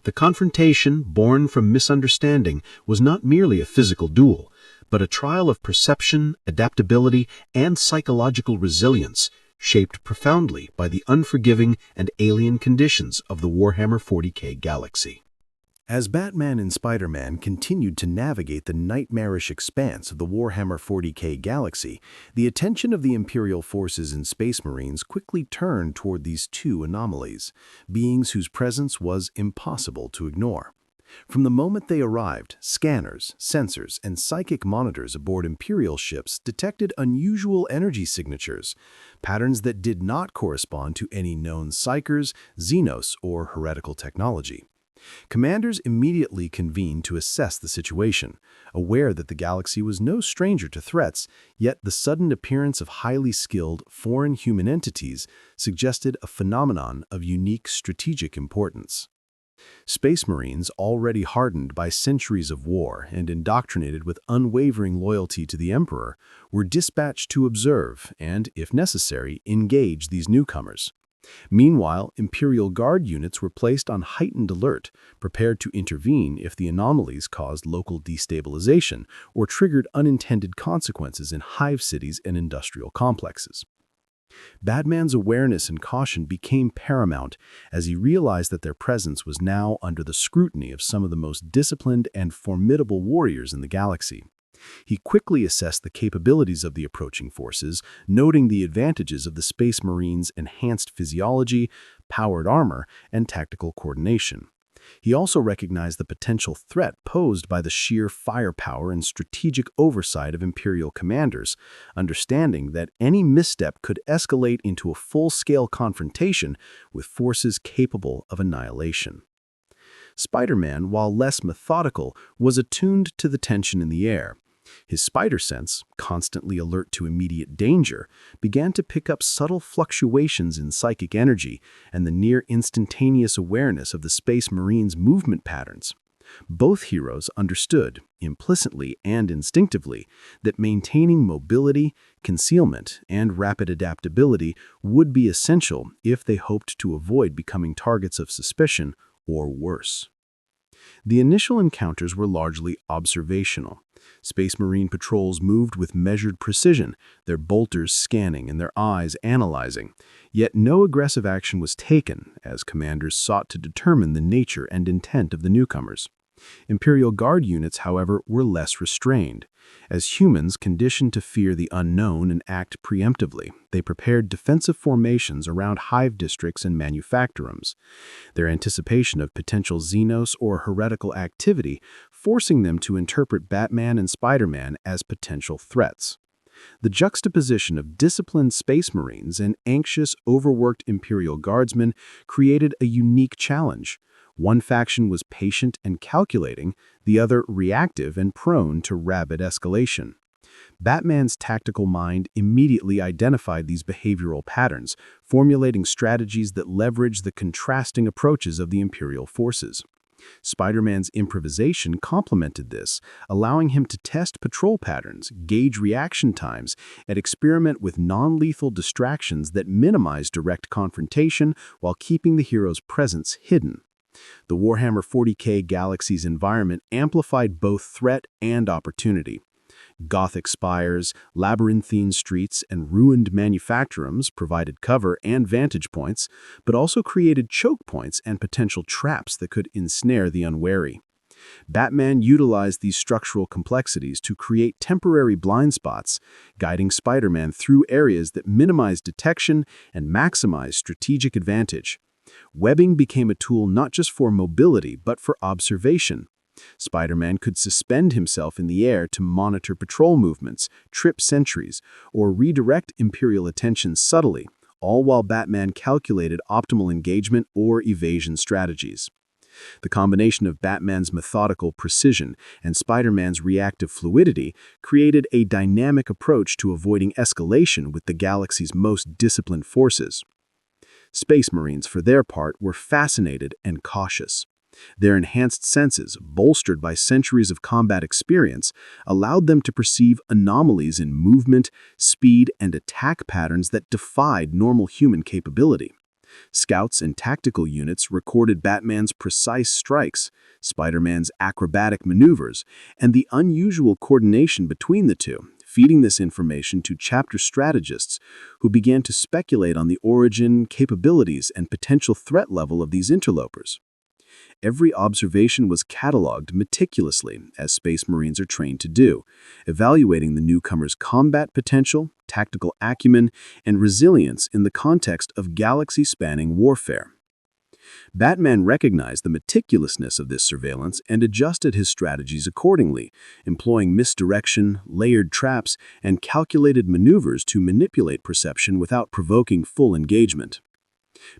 The confrontation, born from misunderstanding, was not merely a physical duel, but a trial of perception, adaptability, and psychological resilience, shaped profoundly by the unforgiving and alien conditions of the Warhammer 40K galaxy. As Batman and Spider-Man continued to navigate the nightmarish expanse of the Warhammer 40K galaxy, the attention of the Imperial forces and Space Marines quickly turned toward these two anomalies, beings whose presence was impossible to ignore. From the moment they arrived, scanners, sensors, and psychic monitors aboard Imperial ships detected unusual energy signatures, patterns that did not correspond to any known psychers, xenos, or heretical technology. Commanders immediately convened to assess the situation, aware that the galaxy was no stranger to threats, yet the sudden appearance of highly skilled foreign human entities suggested a phenomenon of unique strategic importance. Space Marines, already hardened by centuries of war and indoctrinated with unwavering loyalty to the Emperor, were dispatched to observe and, if necessary, engage these newcomers. Meanwhile, Imperial Guard units were placed on heightened alert, prepared to intervene if the anomalies caused local destabilization or triggered unintended consequences in hive cities and industrial complexes. Batman's awareness and caution became paramount as he realized that their presence was now under the scrutiny of some of the most disciplined and formidable warriors in the galaxy. He quickly assessed the capabilities of the approaching forces, noting the advantages of the Space Marines' enhanced physiology, powered armor, and tactical coordination. He also recognized the potential threat posed by the sheer firepower and strategic oversight of Imperial commanders, understanding that any misstep could escalate into a full-scale confrontation with forces capable of annihilation. Spider-Man, while less methodical, was attuned to the tension in the air. His spider sense, constantly alert to immediate danger, began to pick up subtle fluctuations in psychic energy and the near-instantaneous awareness of the Space Marines' movement patterns. Both heroes understood, implicitly and instinctively, that maintaining mobility, concealment, and rapid adaptability would be essential if they hoped to avoid becoming targets of suspicion or worse. The initial encounters were largely observational. Space Marine patrols moved with measured precision, their bolters scanning and their eyes analyzing. Yet no aggressive action was taken, as commanders sought to determine the nature and intent of the newcomers. Imperial Guard units, however, were less restrained. As humans conditioned to fear the unknown and act preemptively, they prepared defensive formations around hive districts and manufactorums, their anticipation of potential Xenos or heretical activity forcing them to interpret Batman and Spider-Man as potential threats. The juxtaposition of disciplined Space Marines and anxious, overworked Imperial Guardsmen created a unique challenge. One faction was patient and calculating, the other reactive and prone to rapid escalation. Batman's tactical mind immediately identified these behavioral patterns, formulating strategies that leveraged the contrasting approaches of the Imperial forces. Spider-Man's improvisation complemented this, allowing him to test patrol patterns, gauge reaction times, and experiment with non-lethal distractions that minimize direct confrontation while keeping the hero's presence hidden. The Warhammer 40K Galaxy's environment amplified both threat and opportunity. Gothic spires, labyrinthine streets, and ruined manufactorums provided cover and vantage points, but also created choke points and potential traps that could ensnare the unwary. Batman utilized these structural complexities to create temporary blind spots, guiding Spider-Man through areas that minimize detection and maximize strategic advantage. Webbing became a tool not just for mobility, but for observation. Spider-Man could suspend himself in the air to monitor patrol movements, trip sentries, or redirect Imperial attention subtly, all while Batman calculated optimal engagement or evasion strategies. The combination of Batman's methodical precision and Spider-Man's reactive fluidity created a dynamic approach to avoiding escalation with the galaxy's most disciplined forces. Space Marines, for their part, were fascinated and cautious. Their enhanced senses, bolstered by centuries of combat experience, allowed them to perceive anomalies in movement, speed, and attack patterns that defied normal human capability. Scouts and tactical units recorded Batman's precise strikes, Spider-Man's acrobatic maneuvers, and the unusual coordination between the two, feeding this information to chapter strategists who began to speculate on the origin, capabilities, and potential threat level of these interlopers. Every observation was cataloged meticulously, as Space Marines are trained to do, evaluating the newcomer's combat potential, tactical acumen, and resilience in the context of galaxy-spanning warfare. Batman recognized the meticulousness of this surveillance and adjusted his strategies accordingly, employing misdirection, layered traps, and calculated maneuvers to manipulate perception without provoking full engagement.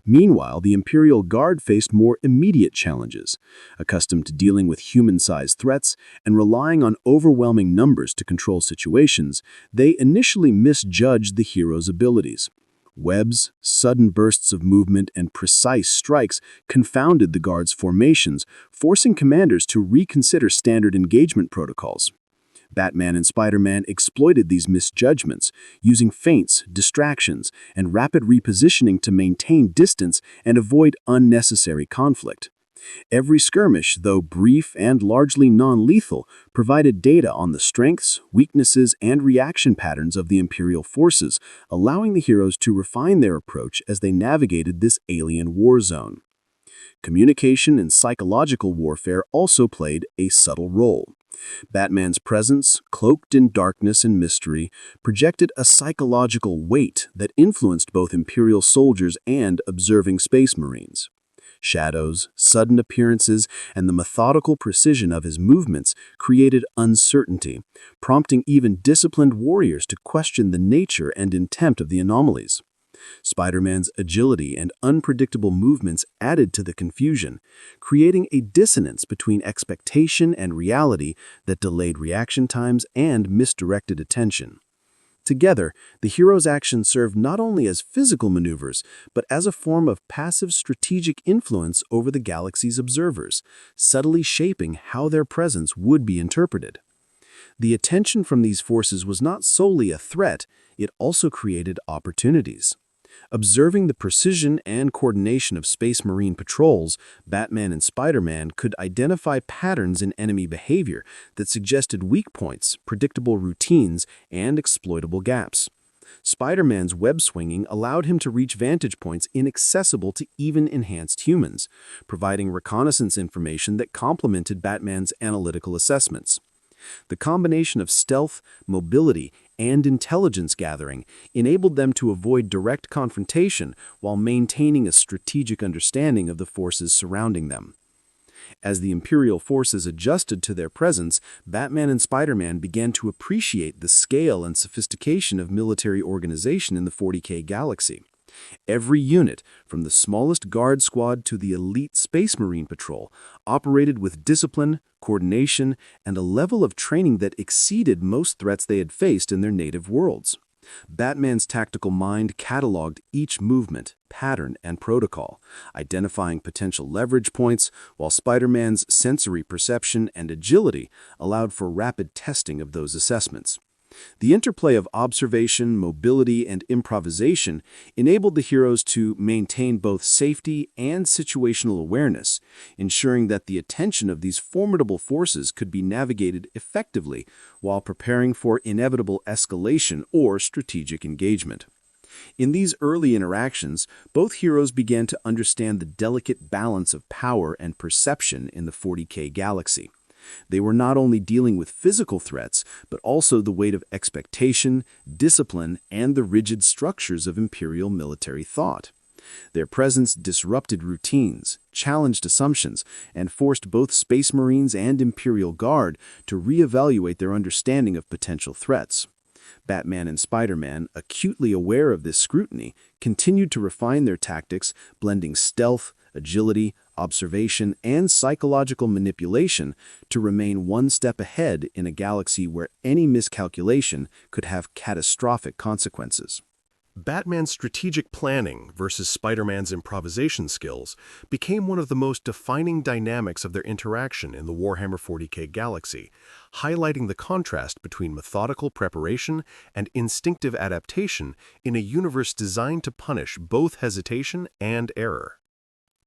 Meanwhile, the Imperial Guard faced more immediate challenges. Accustomed to dealing with human-sized threats and relying on overwhelming numbers to control situations, they initially misjudged the hero's abilities. Webs, sudden bursts of movement, and precise strikes confounded the Guard's formations, forcing commanders to reconsider standard engagement protocols. Batman and Spider-Man exploited these misjudgments, using feints, distractions, and rapid repositioning to maintain distance and avoid unnecessary conflict. Every skirmish, though brief and largely non-lethal, provided data on the strengths, weaknesses, and reaction patterns of the Imperial forces, allowing the heroes to refine their approach as they navigated this alien war zone. Communication and psychological warfare also played a subtle role. Batman's presence, cloaked in darkness and mystery, projected a psychological weight that influenced both Imperial soldiers and observing Space Marines. Shadows, sudden appearances, and the methodical precision of his movements created uncertainty, prompting even disciplined warriors to question the nature and intent of the anomalies. Spider-Man's agility and unpredictable movements added to the confusion, creating a dissonance between expectation and reality that delayed reaction times and misdirected attention. Together, the heroes' actions served not only as physical maneuvers, but as a form of passive strategic influence over the galaxy's observers, subtly shaping how their presence would be interpreted. The attention from these forces was not solely a threat, it also created opportunities. Observing the precision and coordination of Space Marine patrols, Batman and Spider-Man could identify patterns in enemy behavior that suggested weak points, predictable routines, and exploitable gaps. Spider-Man's web-swinging allowed him to reach vantage points inaccessible to even enhanced humans, providing reconnaissance information that complemented Batman's analytical assessments. The combination of stealth, mobility, and intelligence gathering enabled them to avoid direct confrontation while maintaining a strategic understanding of the forces surrounding them. As the Imperial forces adjusted to their presence, Batman and Spider-Man began to appreciate the scale and sophistication of military organization in the 40K galaxy. Every unit, from the smallest guard squad to the elite Space Marine patrol, operated with discipline, coordination, and a level of training that exceeded most threats they had faced in their native worlds. Batman's tactical mind cataloged each movement, pattern, and protocol, identifying potential leverage points, while Spider-Man's sensory perception and agility allowed for rapid testing of those assessments. The interplay of observation, mobility, and improvisation enabled the heroes to maintain both safety and situational awareness, ensuring that the attention of these formidable forces could be navigated effectively while preparing for inevitable escalation or strategic engagement. In these early interactions, both heroes began to understand the delicate balance of power and perception in the 40K galaxy. They were not only dealing with physical threats, but also the weight of expectation, discipline, and the rigid structures of Imperial military thought. Their presence disrupted routines, challenged assumptions, and forced both Space Marines and Imperial Guard to reevaluate their understanding of potential threats. Batman and Spider-Man, acutely aware of this scrutiny, continued to refine their tactics, blending stealth, agility, observation, and psychological manipulation to remain one step ahead in a galaxy where any miscalculation could have catastrophic consequences. Batman's strategic planning versus Spider-Man's improvisation skills became one of the most defining dynamics of their interaction in the Warhammer 40K galaxy, highlighting the contrast between methodical preparation and instinctive adaptation in a universe designed to punish both hesitation and error.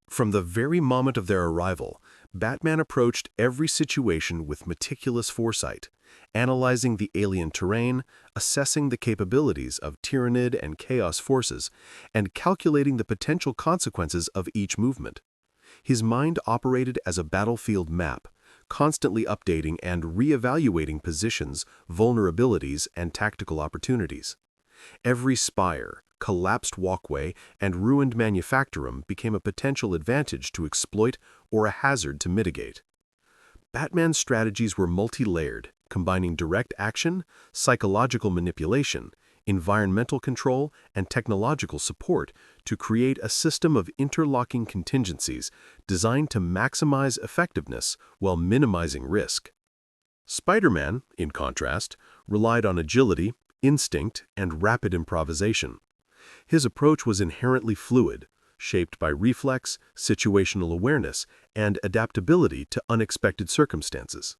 From the very moment of their arrival, Batman approached every situation with meticulous foresight, analyzing the alien terrain, assessing the capabilities of Tyranid and Chaos forces, and calculating the potential consequences of each movement. His mind operated as a battlefield map, constantly updating and reevaluating positions, vulnerabilities, and tactical opportunities. Every spire, collapsed walkway, and ruined manufactorum became a potential advantage to exploit or a hazard to mitigate. Batman's strategies were multi-layered, combining direct action, psychological manipulation, environmental control, and technological support to create a system of interlocking contingencies designed to maximize effectiveness while minimizing risk. Spider-Man, in contrast, relied on agility, instinct, and rapid improvisation. His approach was inherently fluid, shaped by reflex, situational awareness, and adaptability to unexpected circumstances.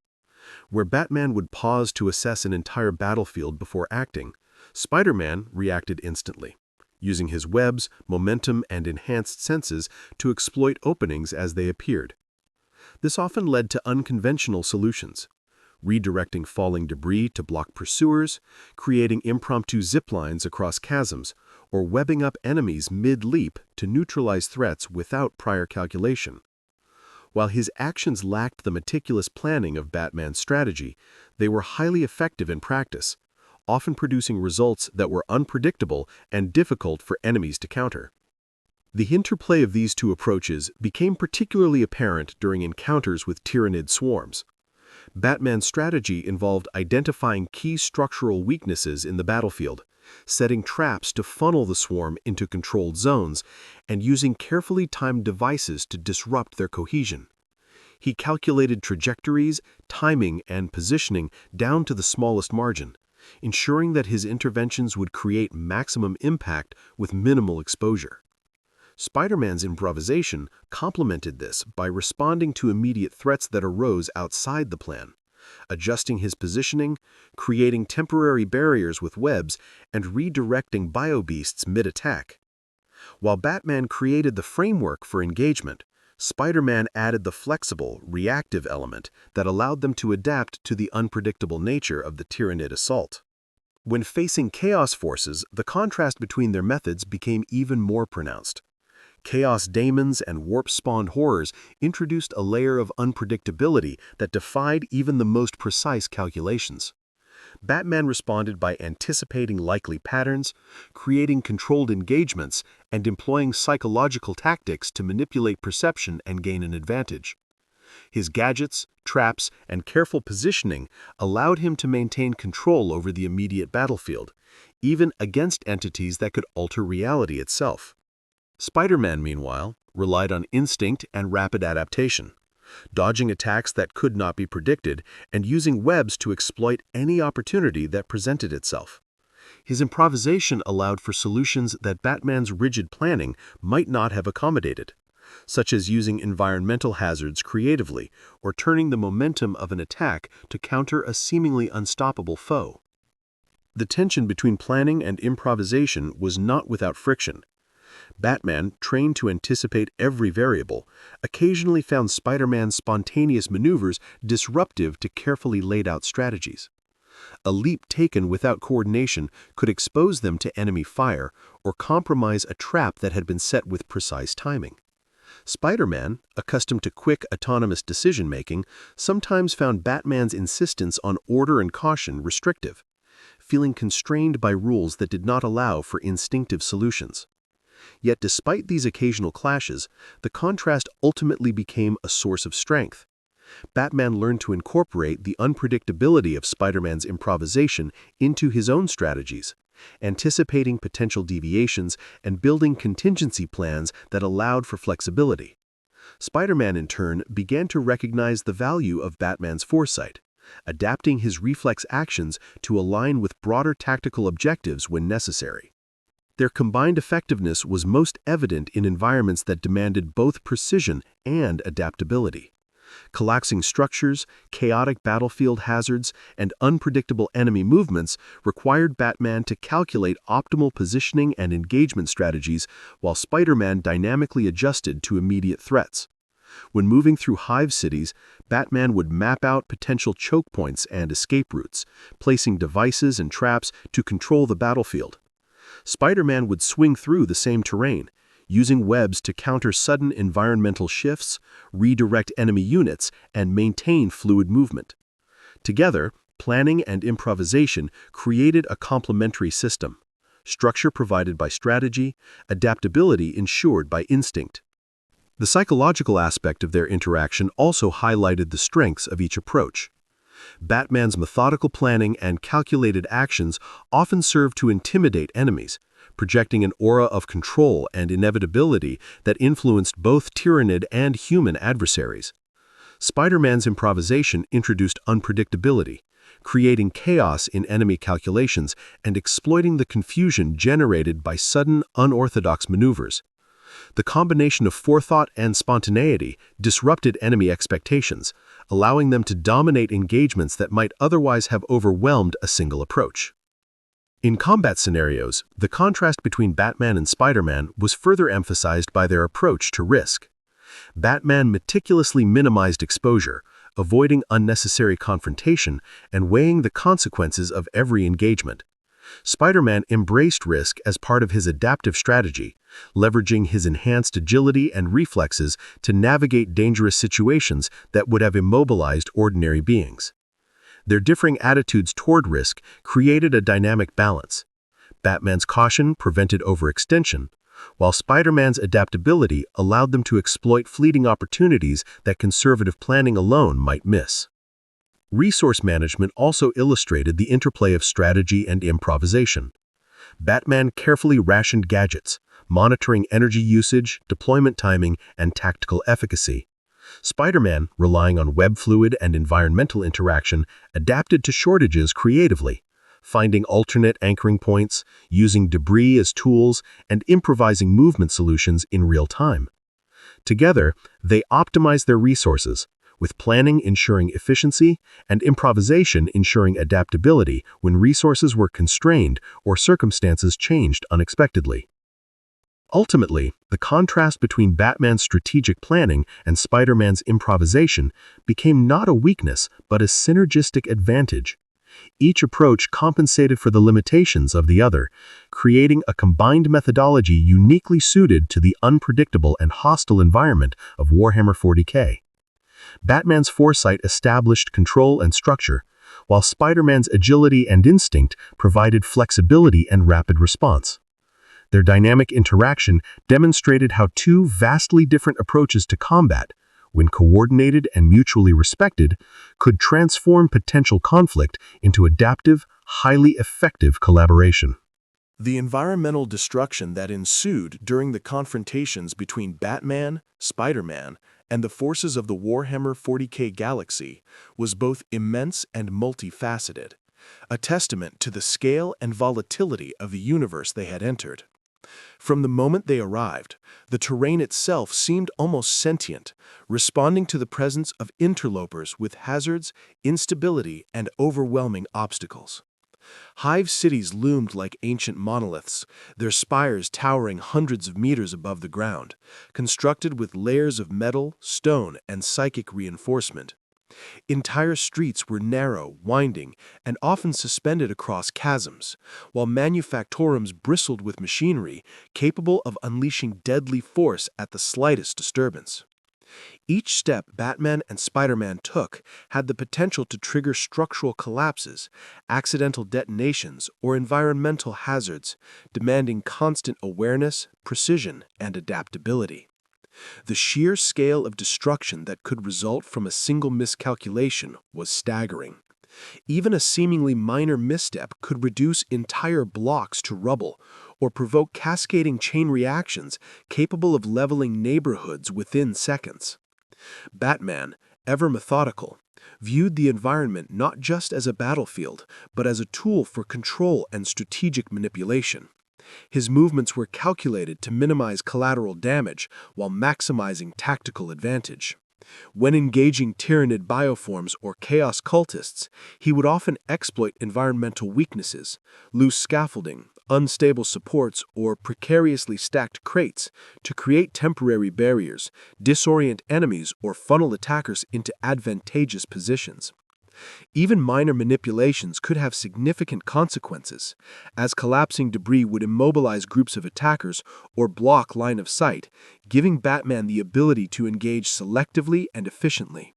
Where Batman would pause to assess an entire battlefield before acting, Spider-Man reacted instantly, using his webs, momentum, and enhanced senses to exploit openings as they appeared. This often led to unconventional solutions, redirecting falling debris to block pursuers, creating impromptu ziplines across chasms, or webbing up enemies mid-leap to neutralize threats without prior calculation. While his actions lacked the meticulous planning of Batman's strategy, they were highly effective in practice, often producing results that were unpredictable and difficult for enemies to counter. The interplay of these two approaches became particularly apparent during encounters with Tyranid swarms. Batman's strategy involved identifying key structural weaknesses in the battlefield, setting traps to funnel the swarm into controlled zones, and using carefully timed devices to disrupt their cohesion. He calculated trajectories, timing, and positioning down to the smallest margin, ensuring that his interventions would create maximum impact with minimal exposure. Spider-Man's improvisation complemented this by responding to immediate threats that arose outside the plan, adjusting his positioning, creating temporary barriers with webs, and redirecting biobeasts mid-attack. While Batman created the framework for engagement, Spider-Man added the flexible, reactive element that allowed them to adapt to the unpredictable nature of the Tyranid assault. When facing Chaos forces, the contrast between their methods became even more pronounced. Chaos Daemons and warp-spawned horrors introduced a layer of unpredictability that defied even the most precise calculations. Batman responded by anticipating likely patterns, creating controlled engagements, and employing psychological tactics to manipulate perception and gain an advantage. His gadgets, traps, and careful positioning allowed him to maintain control over the immediate battlefield, even against entities that could alter reality itself. Spider-Man, meanwhile, relied on instinct and rapid adaptation, dodging attacks that could not be predicted and using webs to exploit any opportunity that presented itself. His improvisation allowed for solutions that Batman's rigid planning might not have accommodated, such as using environmental hazards creatively or turning the momentum of an attack to counter a seemingly unstoppable foe. The tension between planning and improvisation was not without friction. Batman, trained to anticipate every variable, occasionally found Spider-Man's spontaneous maneuvers disruptive to carefully laid-out strategies. A leap taken without coordination could expose them to enemy fire or compromise a trap that had been set with precise timing. Spider-Man, accustomed to quick, autonomous decision-making, sometimes found Batman's insistence on order and caution restrictive, feeling constrained by rules that did not allow for instinctive solutions. Yet despite these occasional clashes, the contrast ultimately became a source of strength. Batman learned to incorporate the unpredictability of Spider-Man's improvisation into his own strategies, anticipating potential deviations and building contingency plans that allowed for flexibility. Spider-Man, in turn, began to recognize the value of Batman's foresight, adapting his reflex actions to align with broader tactical objectives when necessary. Their combined effectiveness was most evident in environments that demanded both precision and adaptability. Collapsing structures, chaotic battlefield hazards, and unpredictable enemy movements required Batman to calculate optimal positioning and engagement strategies while Spider-Man dynamically adjusted to immediate threats. When moving through hive cities, Batman would map out potential choke points and escape routes, placing devices and traps to control the battlefield. Spider-Man would swing through the same terrain, using webs to counter sudden environmental shifts, redirect enemy units, and maintain fluid movement. Together, planning and improvisation created a complementary system, structure provided by strategy, adaptability ensured by instinct. The psychological aspect of their interaction also highlighted the strengths of each approach. Batman's methodical planning and calculated actions often serve to intimidate enemies, projecting an aura of control and inevitability that influenced both Tyranid and human adversaries. Spider-Man's improvisation introduced unpredictability, creating chaos in enemy calculations and exploiting the confusion generated by sudden, unorthodox maneuvers. The combination of forethought and spontaneity disrupted enemy expectations, allowing them to dominate engagements that might otherwise have overwhelmed a single approach. In combat scenarios, the contrast between Batman and Spider-Man was further emphasized by their approach to risk. Batman meticulously minimized exposure, avoiding unnecessary confrontation and weighing the consequences of every engagement. Spider-Man embraced risk as part of his adaptive strategy, leveraging his enhanced agility and reflexes to navigate dangerous situations that would have immobilized ordinary beings. Their differing attitudes toward risk created a dynamic balance. Batman's caution prevented overextension, while Spider-Man's adaptability allowed them to exploit fleeting opportunities that conservative planning alone might miss. Resource management also illustrated the interplay of strategy and improvisation. Batman carefully rationed gadgets, monitoring energy usage, deployment timing, and tactical efficacy. Spider-Man, relying on web fluid and environmental interaction, adapted to shortages creatively, finding alternate anchoring points, using debris as tools, and improvising movement solutions in real time. Together, they optimized their resources, with planning ensuring efficiency and improvisation ensuring adaptability when resources were constrained or circumstances changed unexpectedly. Ultimately, the contrast between Batman's strategic planning and Spider-Man's improvisation became not a weakness but a synergistic advantage. Each approach compensated for the limitations of the other, creating a combined methodology uniquely suited to the unpredictable and hostile environment of Warhammer 40K. Batman's foresight established control and structure, while Spider-Man's agility and instinct provided flexibility and rapid response. Their dynamic interaction demonstrated how two vastly different approaches to combat, when coordinated and mutually respected, could transform potential conflict into adaptive, highly effective collaboration. The environmental destruction that ensued during the confrontations between Batman, Spider-Man, and the forces of the Warhammer 40K galaxy was both immense and multifaceted, a testament to the scale and volatility of the universe they had entered. From the moment they arrived, the terrain itself seemed almost sentient, responding to the presence of interlopers with hazards, instability, and overwhelming obstacles. Hive cities loomed like ancient monoliths, their spires towering hundreds of meters above the ground, constructed with layers of metal, stone, and psychic reinforcement. Entire streets were narrow, winding, and often suspended across chasms, while manufactorums bristled with machinery capable of unleashing deadly force at the slightest disturbance. Each step Batman and Spider-Man took had the potential to trigger structural collapses, accidental detonations, or environmental hazards, demanding constant awareness, precision, and adaptability. The sheer scale of destruction that could result from a single miscalculation was staggering. Even a seemingly minor misstep could reduce entire blocks to rubble or provoke cascading chain reactions capable of leveling neighborhoods within seconds. Batman, ever methodical, viewed the environment not just as a battlefield, but as a tool for control and strategic manipulation. His movements were calculated to minimize collateral damage while maximizing tactical advantage. When engaging Tyranid bioforms or chaos cultists, he would often exploit environmental weaknesses, loose scaffolding, unstable supports, or precariously stacked crates to create temporary barriers, disorient enemies, or funnel attackers into advantageous positions. Even minor manipulations could have significant consequences, as collapsing debris would immobilize groups of attackers or block line of sight, giving Batman the ability to engage selectively and efficiently.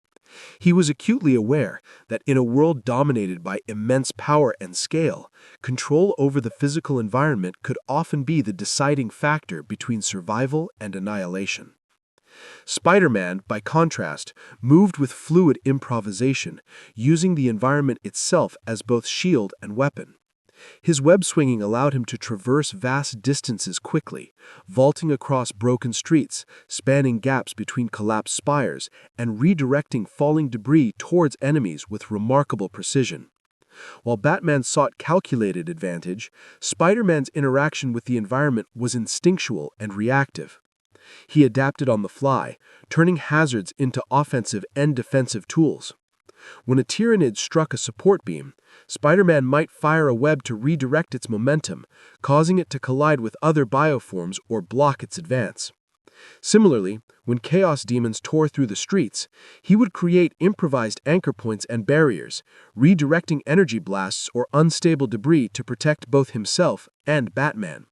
He was acutely aware that in a world dominated by immense power and scale, control over the physical environment could often be the deciding factor between survival and annihilation. Spider-Man, by contrast, moved with fluid improvisation, using the environment itself as both shield and weapon. His web swinging allowed him to traverse vast distances quickly, vaulting across broken streets, spanning gaps between collapsed spires, and redirecting falling debris towards enemies with remarkable precision. While Batman sought calculated advantage, Spider-Man's interaction with the environment was instinctual and reactive. He adapted on the fly, turning hazards into offensive and defensive tools. When a Tyranid struck a support beam, Spider-Man might fire a web to redirect its momentum, causing it to collide with other bioforms or block its advance. Similarly, when Chaos Demons tore through the streets, he would create improvised anchor points and barriers, redirecting energy blasts or unstable debris to protect both himself and Batman.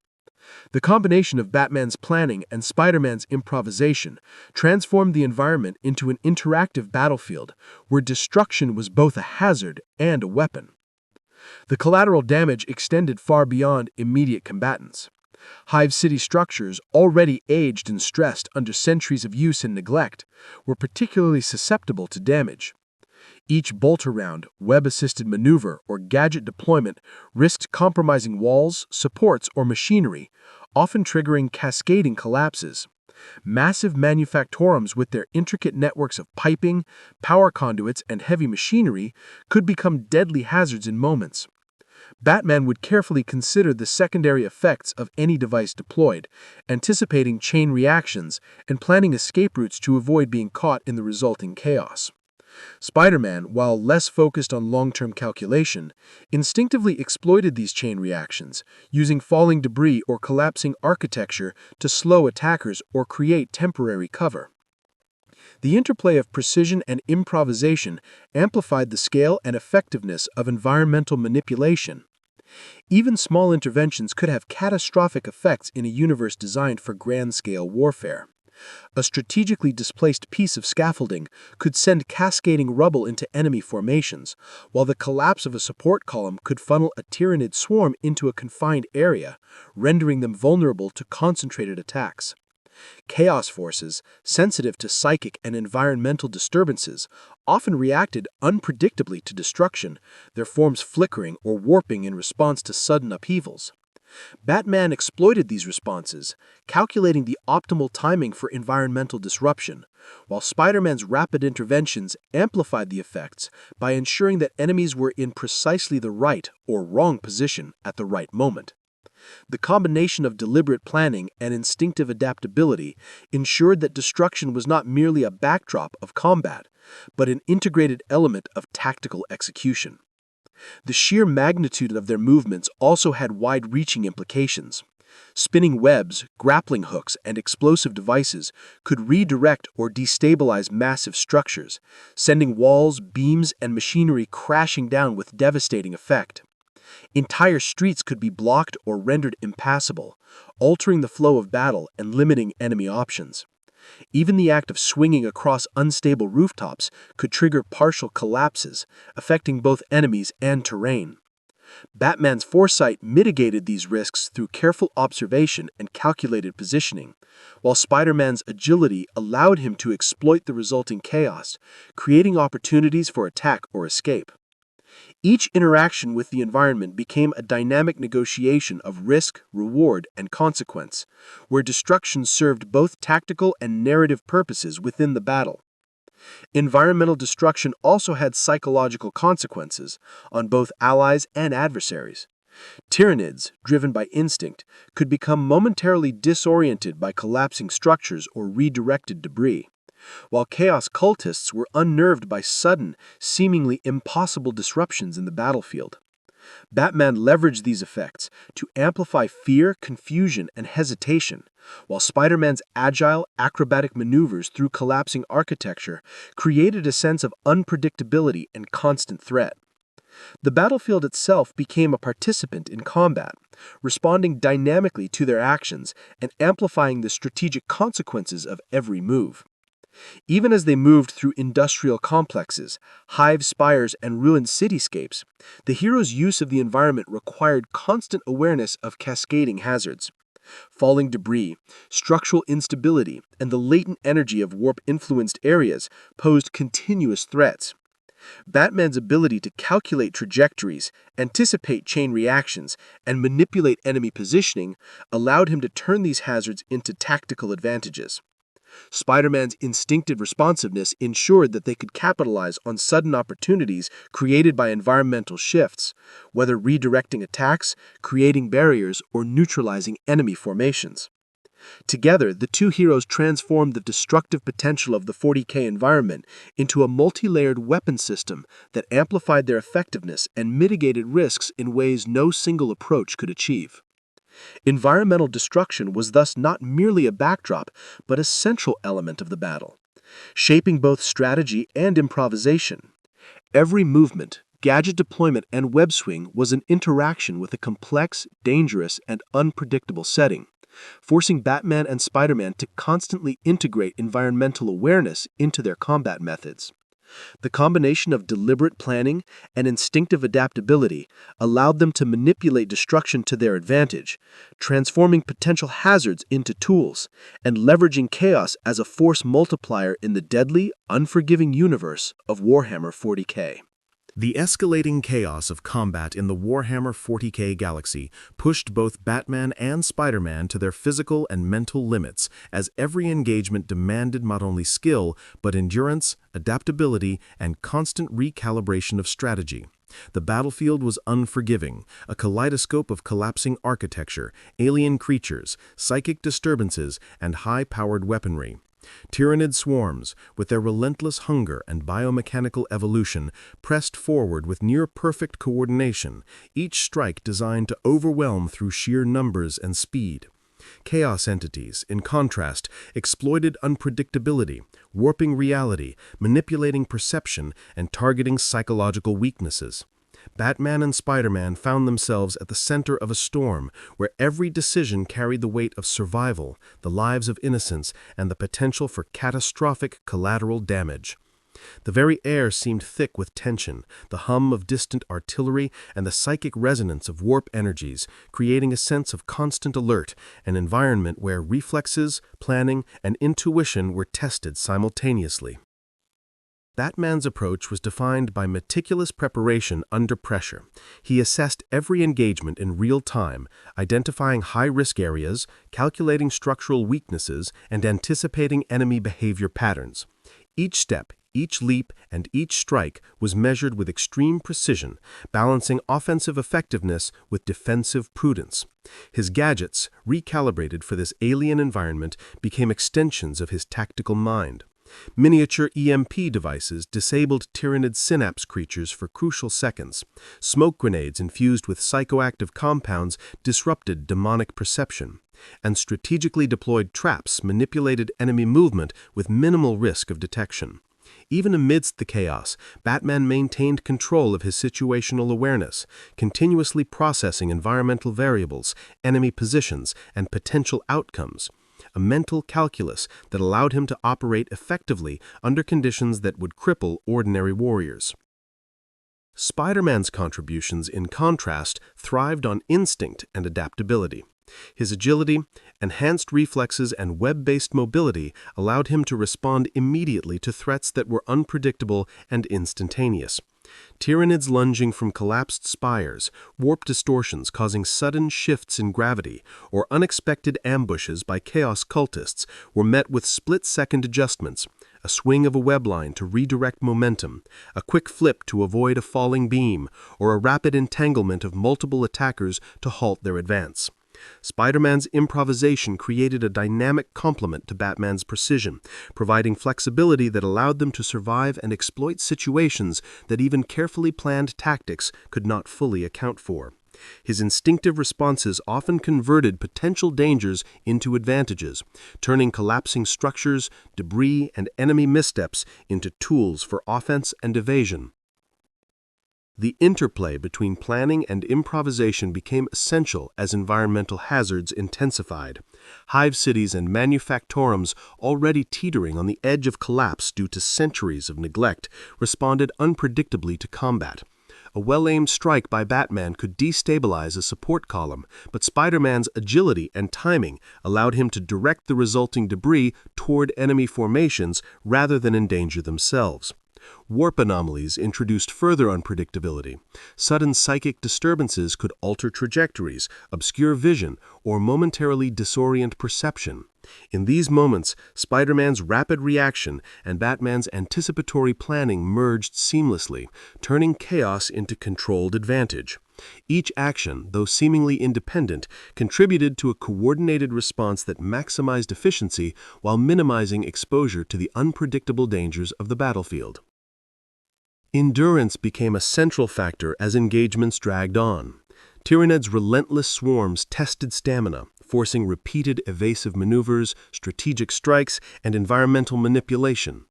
The combination of Batman's planning and Spider-Man's improvisation transformed the environment into an interactive battlefield where destruction was both a hazard and a weapon. The collateral damage extended far beyond immediate combatants. Hive City structures, already aged and stressed under centuries of use and neglect, were particularly susceptible to damage. Each bolter round, web-assisted maneuver, or gadget deployment risked compromising walls, supports, or machinery, often triggering cascading collapses. Massive manufactorums with their intricate networks of piping, power conduits, and heavy machinery could become deadly hazards in moments. Batman would carefully consider the secondary effects of any device deployed, anticipating chain reactions and planning escape routes to avoid being caught in the resulting chaos. Spider-Man, while less focused on long-term calculation, instinctively exploited these chain reactions, using falling debris or collapsing architecture to slow attackers or create temporary cover. The interplay of precision and improvisation amplified the scale and effectiveness of environmental manipulation. Even small interventions could have catastrophic effects in a universe designed for grand-scale warfare. A strategically displaced piece of scaffolding could send cascading rubble into enemy formations, while the collapse of a support column could funnel a Tyranid swarm into a confined area, rendering them vulnerable to concentrated attacks. Chaos forces, sensitive to psychic and environmental disturbances, often reacted unpredictably to destruction, their forms flickering or warping in response to sudden upheavals. Batman exploited these responses, calculating the optimal timing for environmental disruption, while Spider-Man's rapid interventions amplified the effects by ensuring that enemies were in precisely the right or wrong position at the right moment. The combination of deliberate planning and instinctive adaptability ensured that destruction was not merely a backdrop of combat, but an integrated element of tactical execution. The sheer magnitude of their movements also had wide-reaching implications. Spinning webs, grappling hooks, and explosive devices could redirect or destabilize massive structures, sending walls, beams, and machinery crashing down with devastating effect. Entire streets could be blocked or rendered impassable, altering the flow of battle and limiting enemy options. Even the act of swinging across unstable rooftops could trigger partial collapses, affecting both enemies and terrain. Batman's foresight mitigated these risks through careful observation and calculated positioning, while Spider-Man's agility allowed him to exploit the resulting chaos, creating opportunities for attack or escape. Each interaction with the environment became a dynamic negotiation of risk, reward, and consequence, where destruction served both tactical and narrative purposes within the battle. Environmental destruction also had psychological consequences on both allies and adversaries. Tyranids, driven by instinct, could become momentarily disoriented by collapsing structures or redirected debris, while Chaos cultists were unnerved by sudden, seemingly impossible disruptions in the battlefield. Batman leveraged these effects to amplify fear, confusion, and hesitation, while Spider-Man's agile, acrobatic maneuvers through collapsing architecture created a sense of unpredictability and constant threat. The battlefield itself became a participant in combat, responding dynamically to their actions and amplifying the strategic consequences of every move. Even as they moved through industrial complexes, hive spires, and ruined cityscapes, the hero's use of the environment required constant awareness of cascading hazards. Falling debris, structural instability, and the latent energy of warp-influenced areas posed continuous threats. Batman's ability to calculate trajectories, anticipate chain reactions, and manipulate enemy positioning allowed him to turn these hazards into tactical advantages. Spider-Man's instinctive responsiveness ensured that they could capitalize on sudden opportunities created by environmental shifts, whether redirecting attacks, creating barriers, or neutralizing enemy formations. Together, the two heroes transformed the destructive potential of the 40K environment into a multi-layered weapon system that amplified their effectiveness and mitigated risks in ways no single approach could achieve. Environmental destruction was thus not merely a backdrop, but a central element of the battle, shaping both strategy and improvisation. Every movement, gadget deployment, and web swing was an interaction with a complex, dangerous, and unpredictable setting, forcing Batman and Spider-Man to constantly integrate environmental awareness into their combat methods. The combination of deliberate planning and instinctive adaptability allowed them to manipulate destruction to their advantage, transforming potential hazards into tools and leveraging chaos as a force multiplier in the deadly, unforgiving universe of Warhammer 40K. The escalating chaos of combat in the Warhammer 40K galaxy pushed both Batman and Spider-Man to their physical and mental limits, as every engagement demanded not only skill, but endurance, adaptability, and constant recalibration of strategy. The battlefield was unforgiving, a kaleidoscope of collapsing architecture, alien creatures, psychic disturbances, and high-powered weaponry. Tyranid swarms, with their relentless hunger and biomechanical evolution, pressed forward with near-perfect coordination, each strike designed to overwhelm through sheer numbers and speed. Chaos entities, in contrast, exploited unpredictability, warping reality, manipulating perception, and targeting psychological weaknesses. Batman and Spider-Man found themselves at the center of a storm where every decision carried the weight of survival, the lives of innocents, and the potential for catastrophic collateral damage. The very air seemed thick with tension, the hum of distant artillery and the psychic resonance of warp energies, creating a sense of constant alert, an environment where reflexes, planning, and intuition were tested simultaneously. Batman's approach was defined by meticulous preparation under pressure. He assessed every engagement in real time, identifying high-risk areas, calculating structural weaknesses, and anticipating enemy behavior patterns. Each step, each leap, and each strike was measured with extreme precision, balancing offensive effectiveness with defensive prudence. His gadgets, recalibrated for this alien environment, became extensions of his tactical mind. Miniature EMP devices disabled Tyranid synapse creatures for crucial seconds. Smoke grenades infused with psychoactive compounds disrupted demonic perception. And strategically deployed traps manipulated enemy movement with minimal risk of detection. Even amidst the chaos, Batman maintained control of his situational awareness, continuously processing environmental variables, enemy positions, and potential outcomes. A mental calculus that allowed him to operate effectively under conditions that would cripple ordinary warriors. Spider-Man's contributions, in contrast, thrived on instinct and adaptability. His agility, enhanced reflexes, and web-based mobility allowed him to respond immediately to threats that were unpredictable and instantaneous. Tyranids lunging from collapsed spires, warp distortions causing sudden shifts in gravity, or unexpected ambushes by chaos cultists were met with split-second adjustments, a swing of a web line to redirect momentum, a quick flip to avoid a falling beam, or a rapid entanglement of multiple attackers to halt their advance. Spider-Man's improvisation created a dynamic complement to Batman's precision, providing flexibility that allowed them to survive and exploit situations that even carefully planned tactics could not fully account for. His instinctive responses often converted potential dangers into advantages, turning collapsing structures, debris, and enemy missteps into tools for offense and evasion. The interplay between planning and improvisation became essential as environmental hazards intensified. Hive cities and manufactorums, already teetering on the edge of collapse due to centuries of neglect, responded unpredictably to combat. A well-aimed strike by Batman could destabilize a support column, but Spider-Man's agility and timing allowed him to direct the resulting debris toward enemy formations rather than endanger themselves. Warp anomalies introduced further unpredictability. Sudden psychic disturbances could alter trajectories, obscure vision, or momentarily disorient perception. In these moments, Spider-Man's rapid reaction and Batman's anticipatory planning merged seamlessly, turning chaos into controlled advantage. Each action, though seemingly independent, contributed to a coordinated response that maximized efficiency while minimizing exposure to the unpredictable dangers of the battlefield. Endurance became a central factor as engagements dragged on. Tyranids' relentless swarms tested stamina, forcing repeated evasive maneuvers, strategic strikes, and environmental manipulation.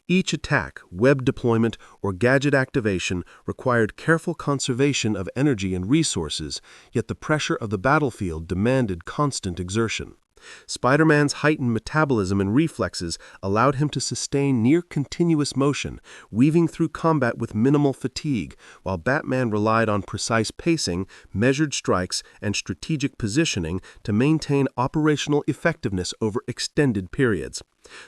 Each attack, web deployment, or gadget activation required careful conservation of energy and resources, yet the pressure of the battlefield demanded constant exertion. Spider-Man's heightened metabolism and reflexes allowed him to sustain near-continuous motion, weaving through combat with minimal fatigue, while Batman relied on precise pacing, measured strikes, and strategic positioning to maintain operational effectiveness over extended periods.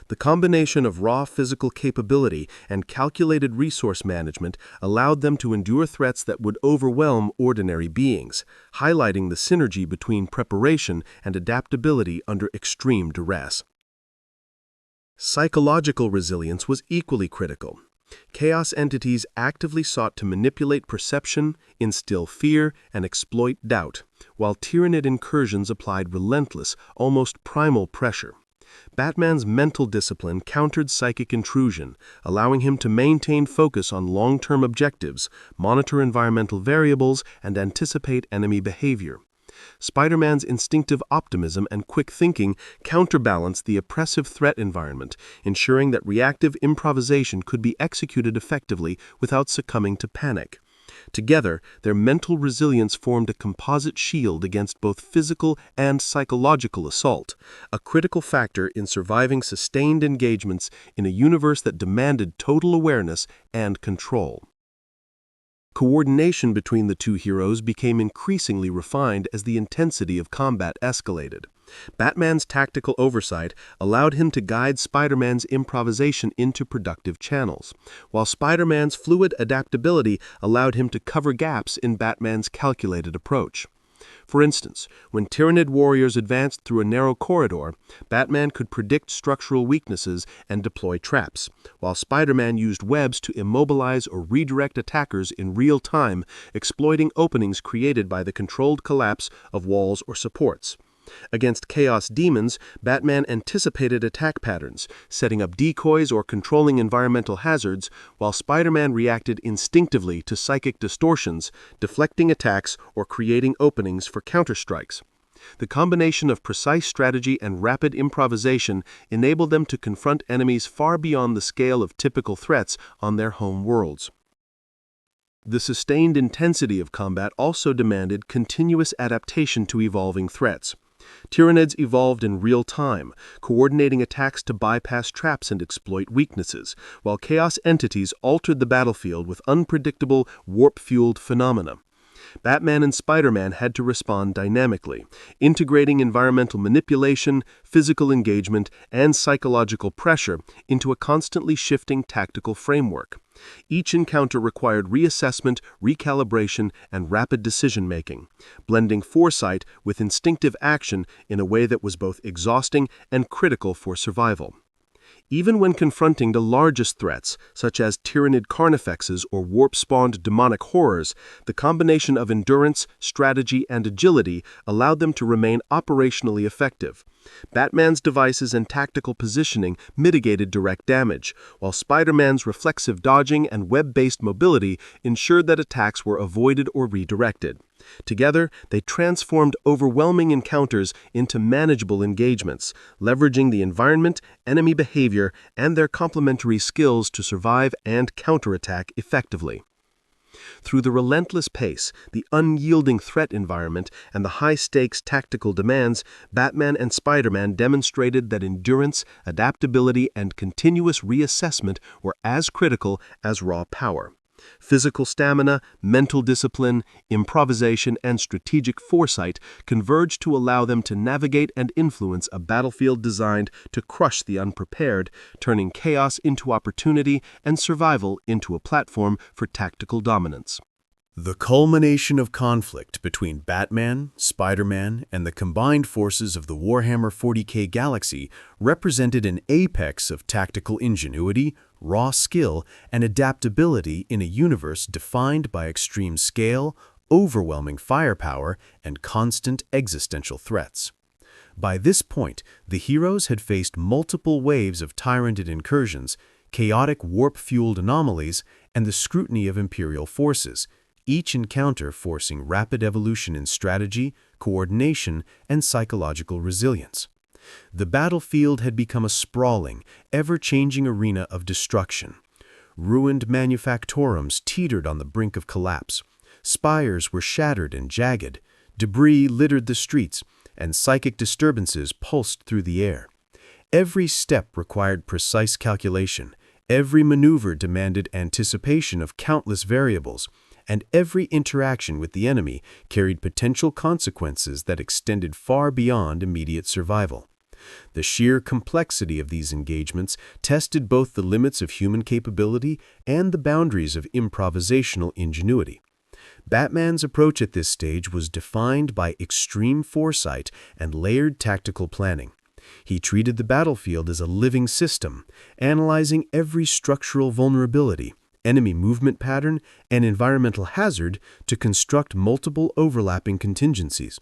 The combination of raw physical capability and calculated resource management allowed them to endure threats that would overwhelm ordinary beings, highlighting the synergy between preparation and adaptability under extreme duress. Psychological resilience was equally critical. Chaos entities actively sought to manipulate perception, instill fear, and exploit doubt, while Tyranid incursions applied relentless, almost primal pressure. Batman's mental discipline countered psychic intrusion, allowing him to maintain focus on long-term objectives, monitor environmental variables, and anticipate enemy behavior. Spider-Man's instinctive optimism and quick thinking counterbalanced the oppressive threat environment, ensuring that reactive improvisation could be executed effectively without succumbing to panic. Together, their mental resilience formed a composite shield against both physical and psychological assault, a critical factor in surviving sustained engagements in a universe that demanded total awareness and control. Coordination between the two heroes became increasingly refined as the intensity of combat escalated. Batman's tactical oversight allowed him to guide Spider-Man's improvisation into productive channels, while Spider-Man's fluid adaptability allowed him to cover gaps in Batman's calculated approach. For instance, when Tyranid warriors advanced through a narrow corridor, Batman could predict structural weaknesses and deploy traps, while Spider-Man used webs to immobilize or redirect attackers in real time, exploiting openings created by the controlled collapse of walls or supports. Against Chaos Demons, Batman anticipated attack patterns, setting up decoys or controlling environmental hazards, while Spider-Man reacted instinctively to psychic distortions, deflecting attacks or creating openings for counterstrikes. The combination of precise strategy and rapid improvisation enabled them to confront enemies far beyond the scale of typical threats on their home worlds. The sustained intensity of combat also demanded continuous adaptation to evolving threats. Tyranids evolved in real time, coordinating attacks to bypass traps and exploit weaknesses, while chaos entities altered the battlefield with unpredictable, warp-fueled phenomena. Batman and Spider-Man had to respond dynamically, integrating environmental manipulation, physical engagement, and psychological pressure into a constantly shifting tactical framework. Each encounter required reassessment, recalibration, and rapid decision-making, blending foresight with instinctive action in a way that was both exhausting and critical for survival. Even when confronting the largest threats, such as Tyranid carnifexes or warp-spawned demonic horrors, the combination of endurance, strategy, and agility allowed them to remain operationally effective. Batman's devices and tactical positioning mitigated direct damage, while Spider-Man's reflexive dodging and web-based mobility ensured that attacks were avoided or redirected. Together, they transformed overwhelming encounters into manageable engagements, leveraging the environment, enemy behavior, and their complementary skills to survive and counterattack effectively. Through the relentless pace, the unyielding threat environment, and the high-stakes tactical demands, Batman and Spider-Man demonstrated that endurance, adaptability, and continuous reassessment were as critical as raw power. Physical stamina, mental discipline, improvisation, and strategic foresight converge to allow them to navigate and influence a battlefield designed to crush the unprepared, turning chaos into opportunity and survival into a platform for tactical dominance. The culmination of conflict between Batman, Spider-Man, and the combined forces of the Warhammer 40K galaxy represented an apex of tactical ingenuity, raw skill, and adaptability in a universe defined by extreme scale, overwhelming firepower, and constant existential threats. By this point, the heroes had faced multiple waves of Tyranid incursions, chaotic warp-fueled anomalies, and the scrutiny of Imperial forces, each encounter forcing rapid evolution in strategy, coordination, and psychological resilience. The battlefield had become a sprawling, ever-changing arena of destruction. Ruined manufactorums teetered on the brink of collapse. Spires were shattered and jagged. Debris littered the streets, and psychic disturbances pulsed through the air. Every step required precise calculation. Every maneuver demanded anticipation of countless variables, and every interaction with the enemy carried potential consequences that extended far beyond immediate survival. The sheer complexity of these engagements tested both the limits of human capability and the boundaries of improvisational ingenuity. Batman's approach at this stage was defined by extreme foresight and layered tactical planning. He treated the battlefield as a living system, analyzing every structural vulnerability, enemy movement pattern, and environmental hazard to construct multiple overlapping contingencies.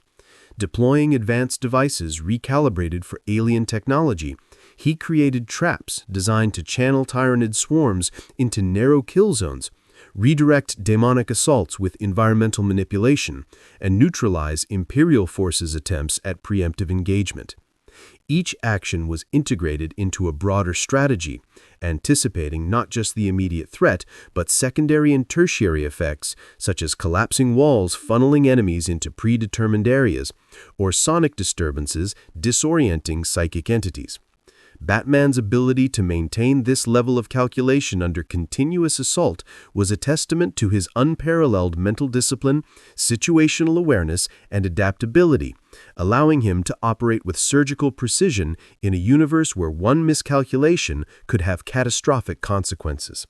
Deploying advanced devices recalibrated for alien technology, he created traps designed to channel Tyranid swarms into narrow kill zones, redirect demonic assaults with environmental manipulation, and neutralize Imperial forces' attempts at preemptive engagement. Each action was integrated into a broader strategy, anticipating not just the immediate threat, but secondary and tertiary effects, such as collapsing walls funneling enemies into predetermined areas, or sonic disturbances disorienting psychic entities. Batman's ability to maintain this level of calculation under continuous assault was a testament to his unparalleled mental discipline, situational awareness, and adaptability, allowing him to operate with surgical precision in a universe where one miscalculation could have catastrophic consequences.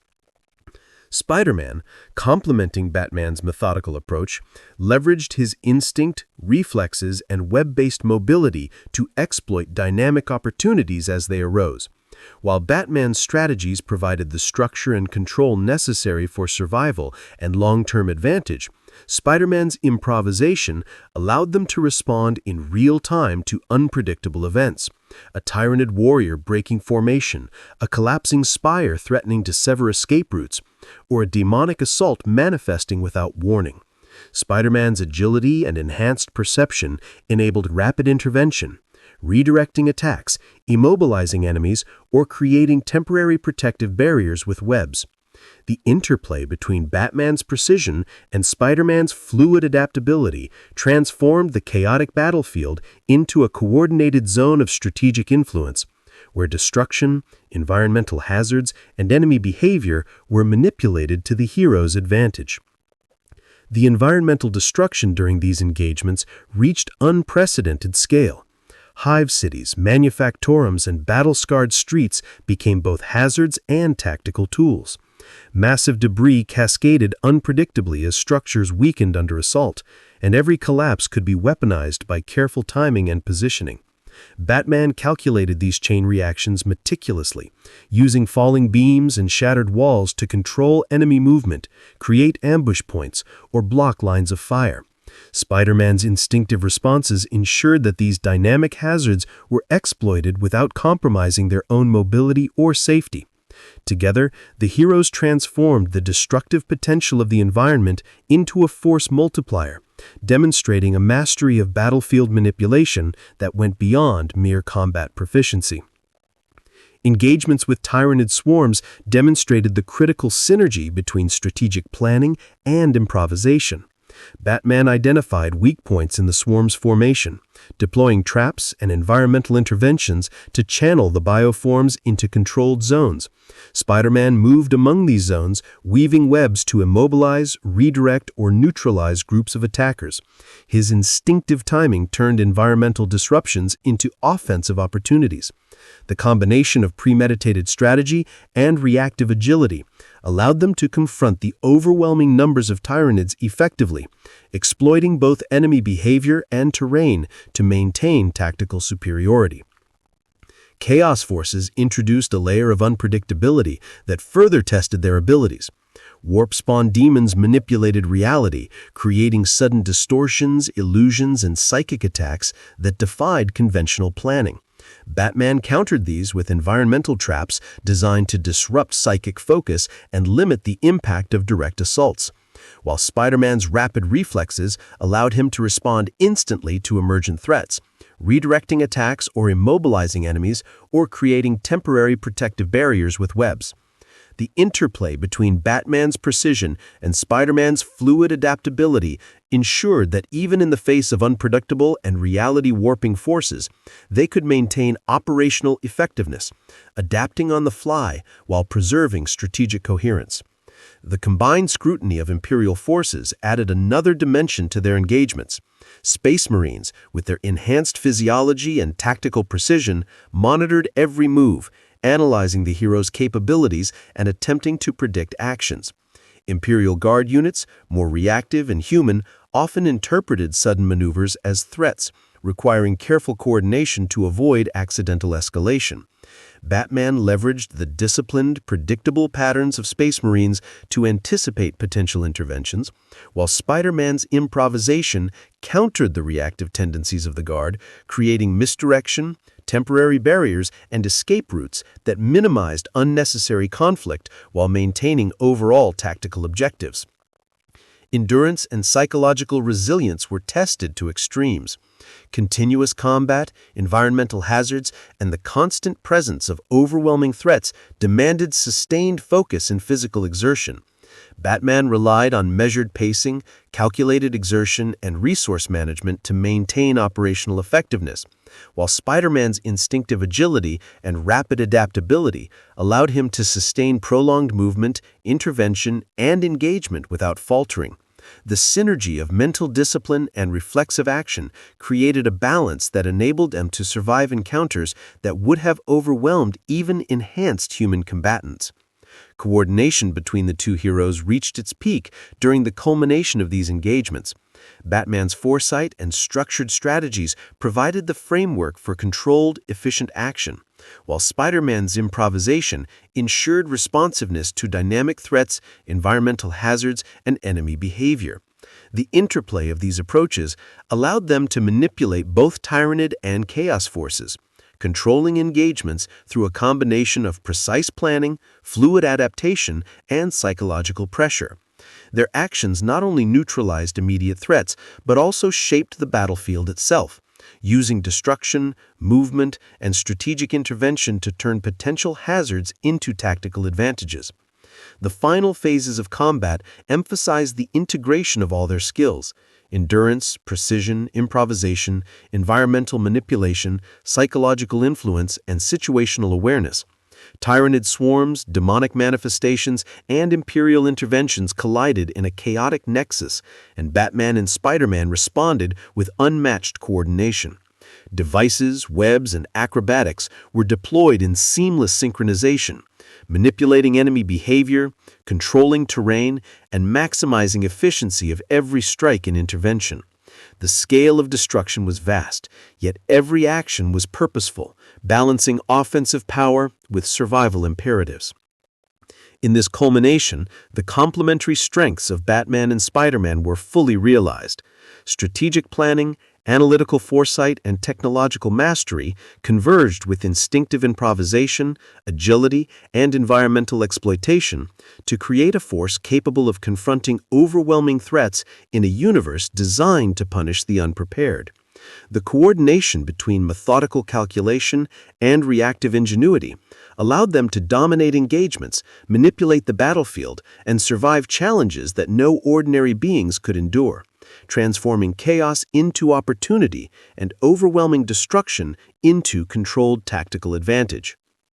Spider-Man, complementing Batman's methodical approach, leveraged his instinct, reflexes, and web-based mobility to exploit dynamic opportunities as they arose. While Batman's strategies provided the structure and control necessary for survival and long-term advantage, Spider-Man's improvisation allowed them to respond in real time to unpredictable events. A Tyranid warrior breaking formation, a collapsing spire threatening to sever escape routes, or a demonic assault manifesting without warning. Spider-Man's agility and enhanced perception enabled rapid intervention, redirecting attacks, immobilizing enemies, or creating temporary protective barriers with webs. The interplay between Batman's precision and Spider-Man's fluid adaptability transformed the chaotic battlefield into a coordinated zone of strategic influence, where destruction, environmental hazards, and enemy behavior were manipulated to the hero's advantage. The environmental destruction during these engagements reached unprecedented scale. Hive cities, manufactorums, and battle-scarred streets became both hazards and tactical tools. Massive debris cascaded unpredictably as structures weakened under assault, and every collapse could be weaponized by careful timing and positioning. Batman calculated these chain reactions meticulously, using falling beams and shattered walls to control enemy movement, create ambush points, or block lines of fire. Spider-Man's instinctive responses ensured that these dynamic hazards were exploited without compromising their own mobility or safety. Together, the heroes transformed the destructive potential of the environment into a force multiplier, demonstrating a mastery of battlefield manipulation that went beyond mere combat proficiency. Engagements with Tyranid swarms demonstrated the critical synergy between strategic planning and improvisation. Batman identified weak points in the swarm's formation, deploying traps and environmental interventions to channel the bioforms into controlled zones. Spider-Man moved among these zones, weaving webs to immobilize, redirect, or neutralize groups of attackers. His instinctive timing turned environmental disruptions into offensive opportunities. The combination of premeditated strategy and reactive agility allowed them to confront the overwhelming numbers of Tyranids effectively, exploiting both enemy behavior and terrain to maintain tactical superiority. Chaos forces introduced a layer of unpredictability that further tested their abilities. Warp-spawn demons manipulated reality, creating sudden distortions, illusions, and psychic attacks that defied conventional planning. Batman countered these with environmental traps designed to disrupt psychic focus and limit the impact of direct assaults, while Spider-Man's rapid reflexes allowed him to respond instantly to emergent threats, redirecting attacks or immobilizing enemies or creating temporary protective barriers with webs. The interplay between Batman's precision and Spider-Man's fluid adaptability ensured that even in the face of unpredictable and reality-warping forces, they could maintain operational effectiveness, adapting on the fly while preserving strategic coherence. The combined scrutiny of Imperial forces added another dimension to their engagements. Space Marines, with their enhanced physiology and tactical precision, monitored every move, analyzing the hero's capabilities and attempting to predict actions. Imperial Guard units, more reactive and human, often interpreted sudden maneuvers as threats, requiring careful coordination to avoid accidental escalation. Batman leveraged the disciplined, predictable patterns of Space Marines to anticipate potential interventions, while Spider-Man's improvisation countered the reactive tendencies of the Guard, creating misdirection, temporary barriers, and escape routes that minimized unnecessary conflict while maintaining overall tactical objectives. Endurance and psychological resilience were tested to extremes. Continuous combat, environmental hazards, and the constant presence of overwhelming threats demanded sustained focus and physical exertion. Batman relied on measured pacing, calculated exertion, and resource management to maintain operational effectiveness, while Spider-Man's instinctive agility and rapid adaptability allowed him to sustain prolonged movement, intervention, and engagement without faltering. The synergy of mental discipline and reflexive action created a balance that enabled them to survive encounters that would have overwhelmed even enhanced human combatants. Coordination between the two heroes reached its peak during the culmination of these engagements. Batman's foresight and structured strategies provided the framework for controlled, efficient action, while Spider-Man's improvisation ensured responsiveness to dynamic threats, environmental hazards, and enemy behavior. The interplay of these approaches allowed them to manipulate both Tyranid and Chaos forces, controlling engagements through a combination of precise planning, fluid adaptation, and psychological pressure. Their actions not only neutralized immediate threats, but also shaped the battlefield itself, using destruction, movement, and strategic intervention to turn potential hazards into tactical advantages. The final phases of combat emphasized the integration of all their skills: endurance, precision, improvisation, environmental manipulation, psychological influence, and situational awareness. Tyranid swarms, demonic manifestations, and Imperial interventions collided in a chaotic nexus, and Batman and Spider-Man responded with unmatched coordination. Devices, webs, and acrobatics were deployed in seamless synchronization, manipulating enemy behavior, controlling terrain, and maximizing efficiency of every strike and intervention. The scale of destruction was vast, yet every action was purposeful, balancing offensive power with survival imperatives. In this culmination, the complementary strengths of Batman and Spider-Man were fully realized. Strategic planning, analytical foresight, and technological mastery converged with instinctive improvisation, agility, and environmental exploitation to create a force capable of confronting overwhelming threats in a universe designed to punish the unprepared. The coordination between methodical calculation and reactive ingenuity allowed them to dominate engagements, manipulate the battlefield, and survive challenges that no ordinary beings could endure. transforming chaos into opportunity and overwhelming destruction into controlled tactical advantage.